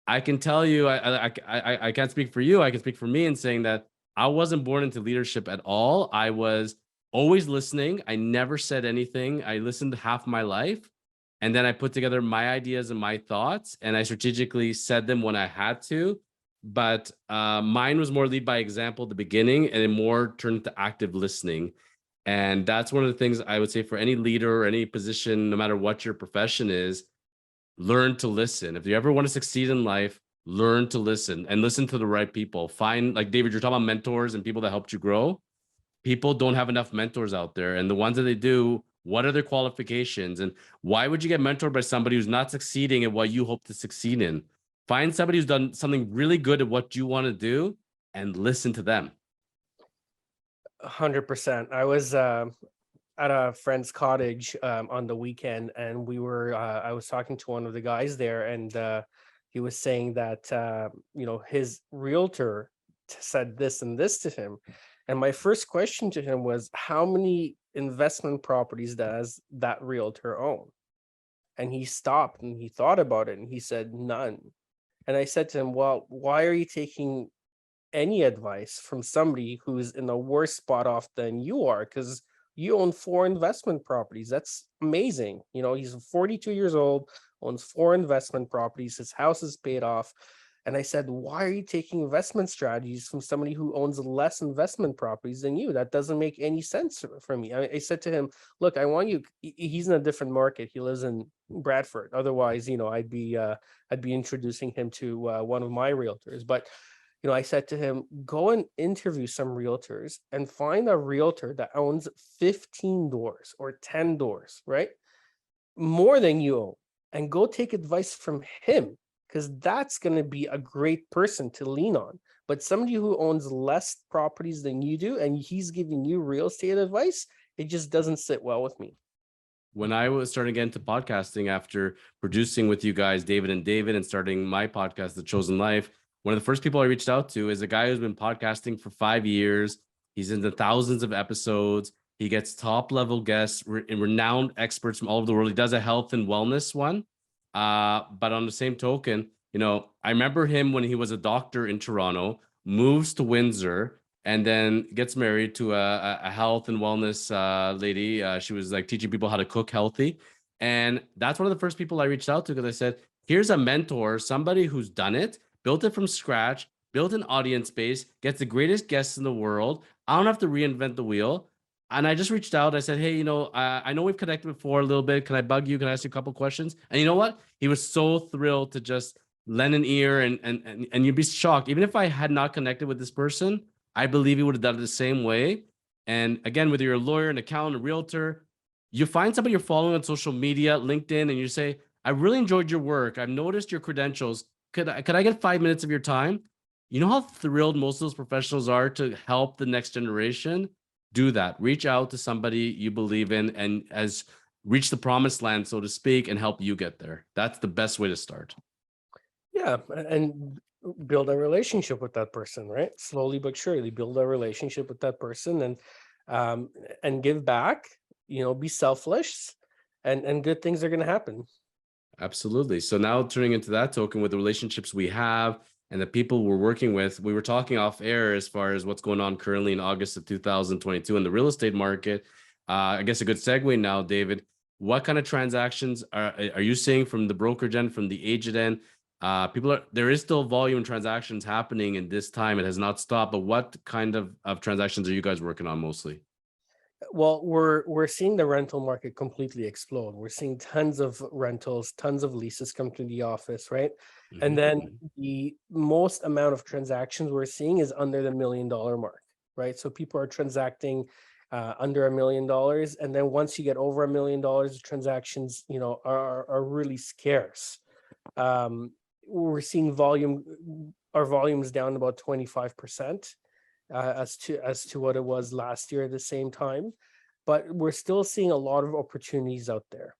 Speaker 3: I can tell you, I can't speak for you. I can speak for me in saying that I wasn't born into leadership at all. I was always listening. I never said anything. I listened half my life. And then I put together my ideas and my thoughts, and I strategically said them when I had to. But mine was more lead by example at the beginning, and it more turned to active listening. And that's one of the things I would say for any leader or any position, no matter what your profession is, learn to listen. If you ever want to succeed in life, learn to listen and listen to the right people. Find, like David, you're talking about mentors and people that helped you grow. People don't have enough mentors out there. And the ones that they do, what are their qualifications? And why would you get mentored by somebody who's not succeeding at what you hope to succeed in? Find somebody who's done something really good at what you want to do and listen to them.
Speaker 2: 100%. I was at a friend's cottage on the weekend, and we were I was talking to one of the guys there, and he was saying that his realtor said this and this to him. And my first question to him was, how many investment properties does that realtor own? And he stopped and he thought about it and he said none. And I said to him, well, why are you taking any advice from somebody who's in a worse spot off than you are? Because you own 4 investment properties. That's amazing. He's 42 years old, owns 4 investment properties. His house is paid off. And I said, why are you taking investment strategies from somebody who owns less investment properties than you? That doesn't make any sense for me. I said to him, look, I want you, he's in a different market. He lives in Bradford. Otherwise, I'd be introducing him to one of my realtors. But I said to him, go and interview some realtors and find a realtor that owns 15 doors or 10 doors, right? More than you own, and go take advice from him, because that's going to be a great person to lean on. But somebody who owns less properties than you do, and he's giving you real estate advice, it just doesn't sit well with me.
Speaker 3: When I was starting to get into podcasting after producing with you guys, David and starting my podcast, The Chosen Life, one of the first people I reached out to is a guy who's been podcasting for 5 years. He's into thousands of episodes. He gets top level guests and renowned experts from all over the world. He does a health and wellness one. But on the same token, I remember him when he was a doctor in Toronto, moves to Windsor, and then gets married to a health and wellness lady. She was like teaching people how to cook healthy. And that's one of the first people I reached out to, because I said, here's a mentor, somebody who's done it, built it from scratch, built an audience base, gets the greatest guests in the world. I don't have to reinvent the wheel. And I just reached out. I said, hey, I know we've connected before a little bit. Can I bug you? Can I ask you a couple questions? And you know what? He was so thrilled to just lend an ear, and you'd be shocked. Even if I had not connected with this person, I believe he would have done it the same way. And again, whether you're a lawyer, an accountant, a realtor, you find somebody you're following on social media, LinkedIn, and you say, I really enjoyed your work. I've noticed your credentials. Could I get 5 minutes of your time? You know how thrilled most of those professionals are to help the next generation? Do that. Reach out to somebody you believe in and has reached the promised land, so to speak, and help you get there. That's the best way to start.
Speaker 2: Yeah, and build a relationship with that person, right? Slowly but surely build a relationship with that person, and give back, be selfless, and good things are going to happen.
Speaker 3: Absolutely. So now turning into that token with the relationships we have and the people we're working with, we were talking off air as far as what's going on currently in August of 2022 in the real estate market. I guess a good segue now, David, what kind of transactions are you seeing from the brokerage end, from the agent end? There is still volume transactions happening in this time. It has not stopped, but what kind of transactions are you guys working on mostly?
Speaker 2: Well, we're seeing the rental market completely explode. We're seeing tons of rentals, tons of leases come to the office, right? Mm-hmm. And then the most amount of transactions we're seeing is under the $1 million mark, right? So people are transacting under $1 million. And then once you get over $1 million, the transactions, are really scarce. We're seeing our volume's down about 25% as to what it was last year at the same time. But we're still seeing a lot of opportunities out there.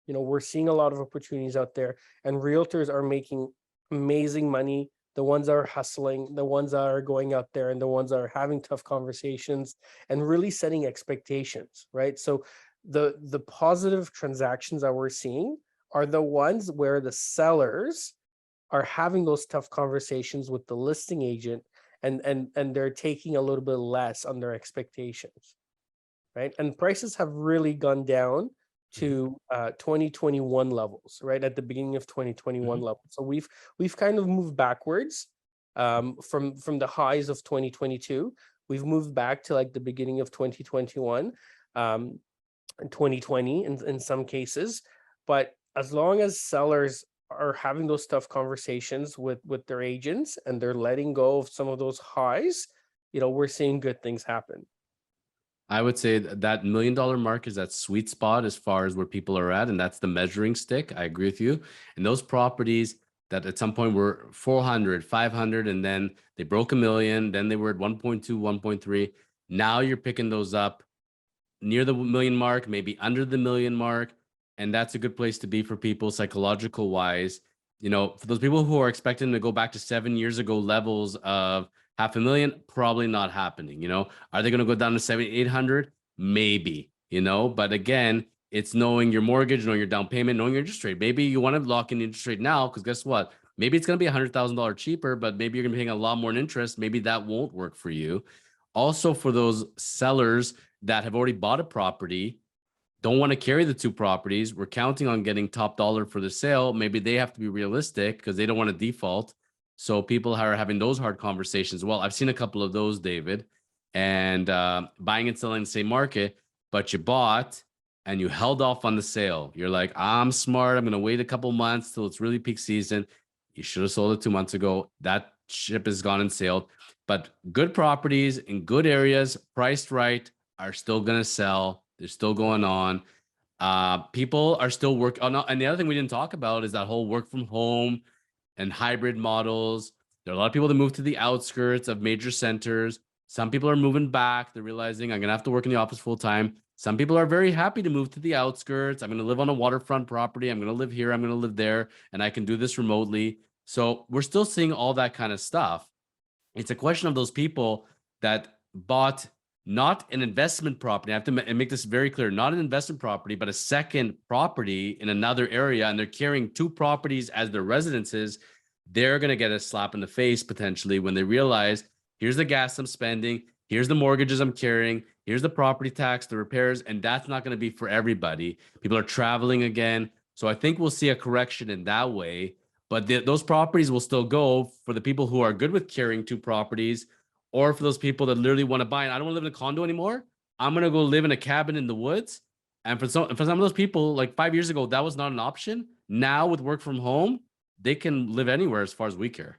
Speaker 2: We're seeing a lot of opportunities out there, and realtors are making amazing money. The ones that are hustling, the ones that are going out there, and the ones that are having tough conversations and really setting expectations, right? So the positive transactions that we're seeing are the ones where the sellers are having those tough conversations with the listing agent, and they're taking a little bit less on their expectations, right? And prices have really gone down to 2021 levels, right at the beginning of 2021 levels. So we've kind of moved backwards from the highs of 2022. We've moved back to like the beginning of 2021, and 2020 in some cases. But as long as sellers are having those tough conversations with their agents and they're letting go of some of those highs, we're seeing good things happen.
Speaker 3: I would say that $1 million mark is that sweet spot as far as where people are at. And that's the measuring stick. I agree with you. And those properties that at some point were 400, 500, and then they broke $1 million. Then they were at 1.2, 1.3. Now you're picking those up near the $1 million mark, maybe under the $1 million mark. And that's a good place to be for people psychological wise. For those people who are expecting to go back to 7 years ago levels of $500,000, probably not happening. Are they going to go down to 700, 800? Maybe, but again, it's knowing your mortgage, knowing your down payment, knowing your interest rate. Maybe you want to lock in interest rate now, because guess what? Maybe it's going to be $100,000 cheaper, but maybe you're going to be paying a lot more in interest. Maybe that won't work for you. Also, for those sellers that have already bought a property, don't want to carry the two properties, we're counting on getting top dollar for the sale. Maybe they have to be realistic because they don't want to default. So people are having those hard conversations. Well, I've seen a couple of those, David, and buying and selling the same market, but you bought and you held off on the sale. You're like, I'm smart. I'm going to wait a couple months till it's really peak season. You should have sold it 2 months ago. That ship has gone and sailed. But good properties in good areas, priced right, are still going to sell. They're still going on. People are still working on. And the other thing we didn't talk about is that whole work from home and hybrid models. There are a lot of people that move to the outskirts of major centers. Some people are moving back. They're realizing I'm going to have to work in the office full time. Some people are very happy to move to the outskirts. I'm going to live on a waterfront property. I'm going to live here. I'm going to live there. And I can do this remotely. So we're still seeing all that kind of stuff. It's a question of those people that bought not an investment property. I have to make this very clear, not an investment property, but a second property in another area. And they're carrying two properties as their residences. They're going to get a slap in the face potentially when they realize, here's the gas I'm spending, here's the mortgages I'm carrying, here's the property tax, the repairs, and that's not going to be for everybody. People are traveling again. So I think we'll see a correction in that way. But those properties will still go for the people who are good with carrying two properties, or for those people that literally want to buy, and I don't want to live in a condo anymore. I'm going to go live in a cabin in the woods. And for some of those people, like 5 years ago, that was not an option. Now with work from home, they can live anywhere as far as we care.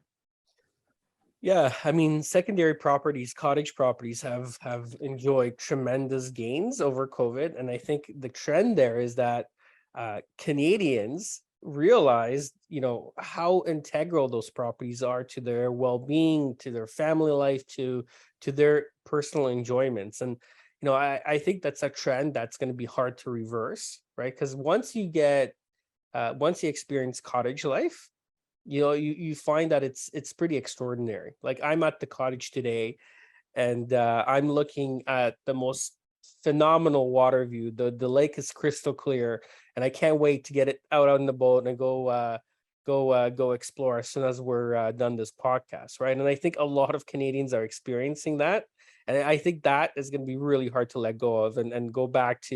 Speaker 2: Yeah, I mean, secondary properties, cottage properties have enjoyed tremendous gains over COVID. And I think the trend there is that Canadians realized, how integral those properties are to their well-being, to their family life, to their personal enjoyments. And, I think that's a trend that's going to be hard to reverse, right? Because once you experience cottage life, you find that it's pretty extraordinary. Like, I'm at the cottage today, and I'm looking at the most phenomenal water view. The lake is crystal clear, and I can't wait to get it out on the boat and go explore as soon as we're done this podcast, right? And I think a lot of Canadians are experiencing that, and I think that is going to be really hard to let go of and go back to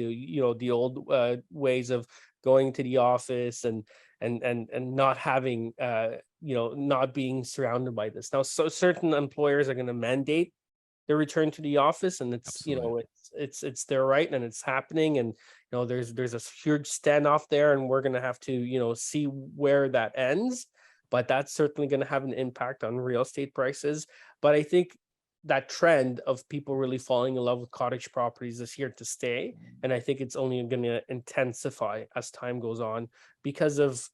Speaker 2: the old ways of going to the office and not having not being surrounded by this. Now, so certain employers are going to mandate the return to the office, and it's
Speaker 3: Absolutely.
Speaker 2: it's their right, and it's happening. And there's a huge standoff there, and we're going to have to see where that ends. But that's certainly going to have an impact on real estate prices. But I think that trend of people really falling in love with cottage properties is here to stay. And I think it's only going to intensify as time goes on because of,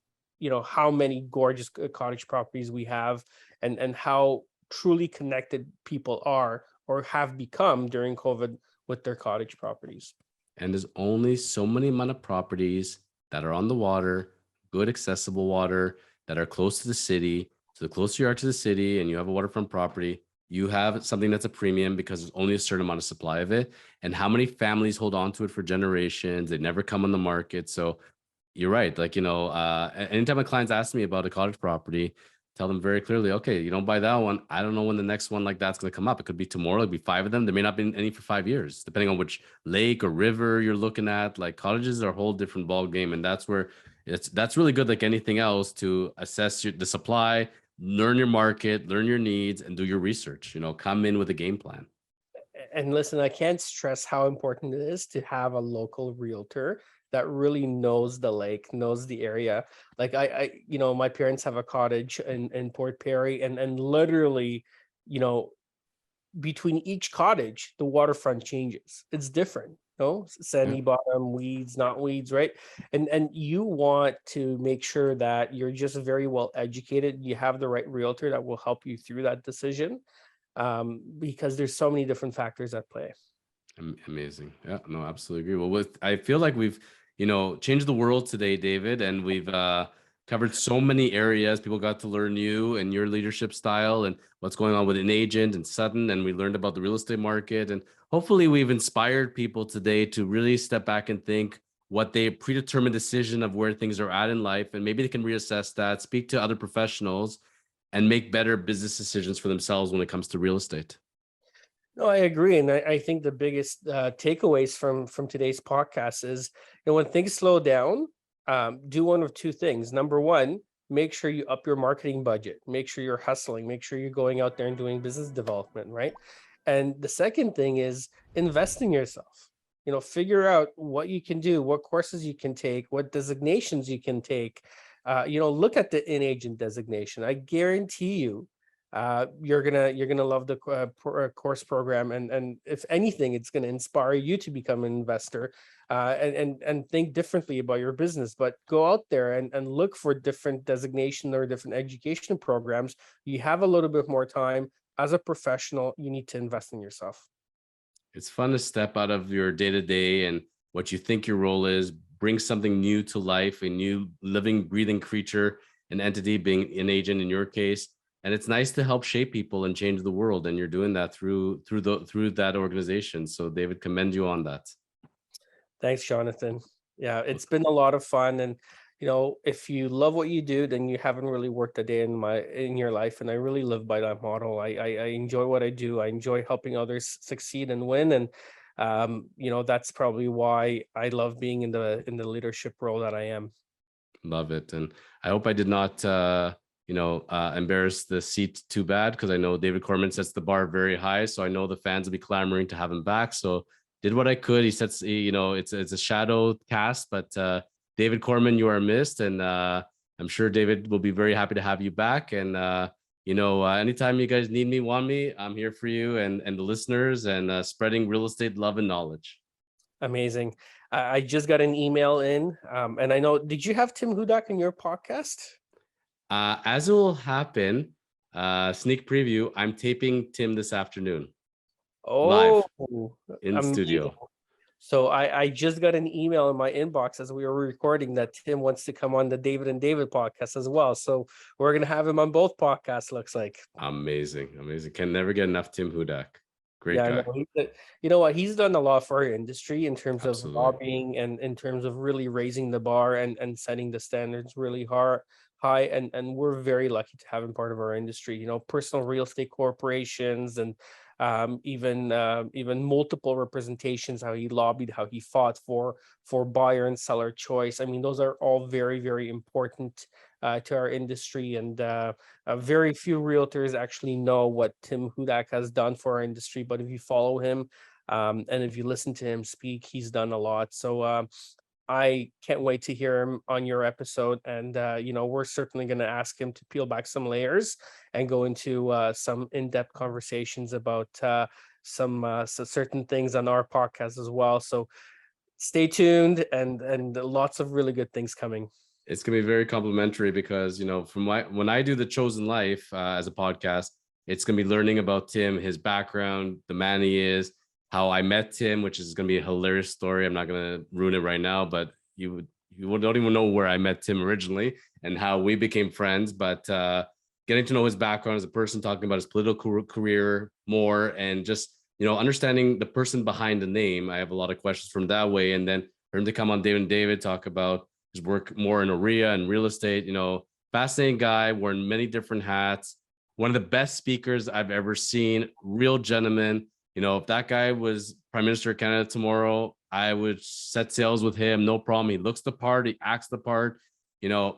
Speaker 2: how many gorgeous cottage properties we have, and how truly connected people are or have become during COVID with their cottage properties.
Speaker 3: And there's only so many amount of properties that are on the water, good accessible water, that are close to the city. So the closer you are to the city and you have a waterfront property, you have something that's a premium because there's only a certain amount of supply of it. And how many families hold on to it for generations? They never come on the market. So you're right. Like, anytime my clients ask me about a cottage property, tell them very clearly, okay, you don't buy that one. I don't know when the next one like that's going to come up. It could be tomorrow. It'd be 5 of them. There may not be any for 5 years, depending on which lake or river you're looking at. Like, cottages are a whole different ball game. And that's where that's really good, like anything else, to assess the supply, learn your market, learn your needs, and do your research. Come in with a game plan.
Speaker 2: And listen, I can't stress how important it is to have a local realtor that really knows the lake, knows the area. Like my parents have a cottage in Port Perry, and literally, between each cottage, the waterfront changes. It's different, sandy bottom, weeds, not weeds, right? And you want to make sure that you're just very well educated. You have the right realtor that will help you through that decision, because there's so many different factors at play.
Speaker 3: Amazing. Yeah, no, absolutely agree. Well, I feel like we've, changed the world today, David, and we've covered so many areas. People got to learn you and your leadership style and what's going on with an agent and Sutton, and we learned about the real estate market. And hopefully we've inspired people today to really step back and think what they predetermined decision of where things are at in life, and maybe they can reassess that, speak to other professionals, and make better business decisions for themselves when it comes to real estate.
Speaker 2: No, I agree. And I think the biggest takeaways from today's podcast is, when things slow down, do one of two things. Number one, make sure you up your marketing budget, make sure you're hustling, make sure you're going out there and doing business development, right? And the second thing is invest in yourself. Figure out what you can do, what courses you can take, what designations you can take. Look at the in-agent designation. I guarantee you, you're gonna love the course program, and if anything, it's gonna inspire you to become an investor, and think differently about your business. But go out there and look for different designation or different education programs. You have a little bit more time. As a professional, you need to invest in yourself.
Speaker 3: It's fun to step out of your day-to-day and what you think your role is, bring something new to life, a new living, breathing creature, an entity, being an agent in your case. And it's nice to help shape people and change the world. And you're doing that through that organization. So David, commend you on that.
Speaker 2: Thanks, Jonathan. Yeah, it's been a lot of fun. And if you love what you do, then you haven't really worked a day in your life. And I really live by that model. I enjoy what I do. I enjoy helping others succeed and win. And that's probably why I love being in the leadership role that I am.
Speaker 3: Love it. And I hope I did not embarrass the seat too bad, because I know David Korman sets the bar very high. So I know the fans will be clamoring to have him back. So did what I could. He sets, it's a shadow cast, but David Korman, you are missed. And I'm sure David will be very happy to have you back. And, anytime you guys need me, want me, I'm here for you and the listeners, and spreading real estate love and knowledge.
Speaker 2: Amazing. I just got an email in, and I know, did you have Tim Hudak in your podcast?
Speaker 3: As it will happen, sneak preview, I'm taping Tim this afternoon. Live in studio.
Speaker 2: So I just got an email in my inbox as we were recording that Tim wants to come on the David and David podcast as well. So we're going to have him on both podcasts, looks like.
Speaker 3: Amazing. Can never get enough Tim Hudak. Great guy.
Speaker 2: No, you know what? He's done a lot for our industry in terms of lobbying and in terms of really raising the bar and setting the standards really high. And we're very lucky to have him part of our industry. Personal real estate corporations, and even multiple representations, how he lobbied, how he fought for buyer and seller choice. I mean, those are all very, very important to our industry, and very few realtors actually know what Tim Hudak has done for our industry. But if you follow him, and if you listen to him speak, he's done a lot. So I can't wait to hear him on your episode. And, we're certainly going to ask him to peel back some layers and go into some in-depth conversations about some certain things on our podcast as well. So stay tuned, and lots of really good things coming.
Speaker 3: It's going to be very complimentary because, when I do the Chosen Life as a podcast, it's going to be learning about Tim, his background, the man he is, how I met Tim, which is going to be a hilarious story. I'm not going to ruin it right now, but you don't even know where I met Tim originally and how we became friends. But getting to know his background as a person, talking about his political career more, and just, understanding the person behind the name. I have a lot of questions from that way. And then for him to come on David and David, talk about his work more in OREA and real estate, fascinating guy, wearing many different hats. One of the best speakers I've ever seen, real gentleman. If that guy was Prime Minister of Canada tomorrow, I would set sails with him, no problem. He looks the part, he acts the part,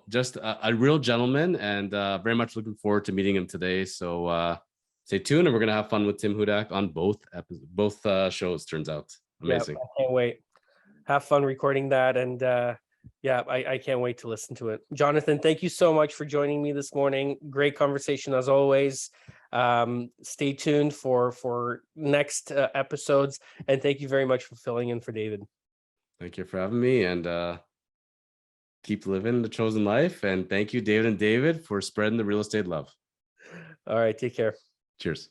Speaker 3: just a real gentleman, and very much looking forward to meeting him today. So stay tuned, and we're going to have fun with Tim Hudak on both shows, turns out. Amazing.
Speaker 2: Yeah, I can't wait. Have fun recording that. And I can't wait to listen to it. Jonathan, thank you so much for joining me this morning. Great conversation as always. Stay tuned for next episodes. And thank you very much for filling in for David.
Speaker 3: Thank you for having me, and keep living the chosen life. And thank you, David and David, for spreading the real estate love.
Speaker 2: All right, take care.
Speaker 3: Cheers.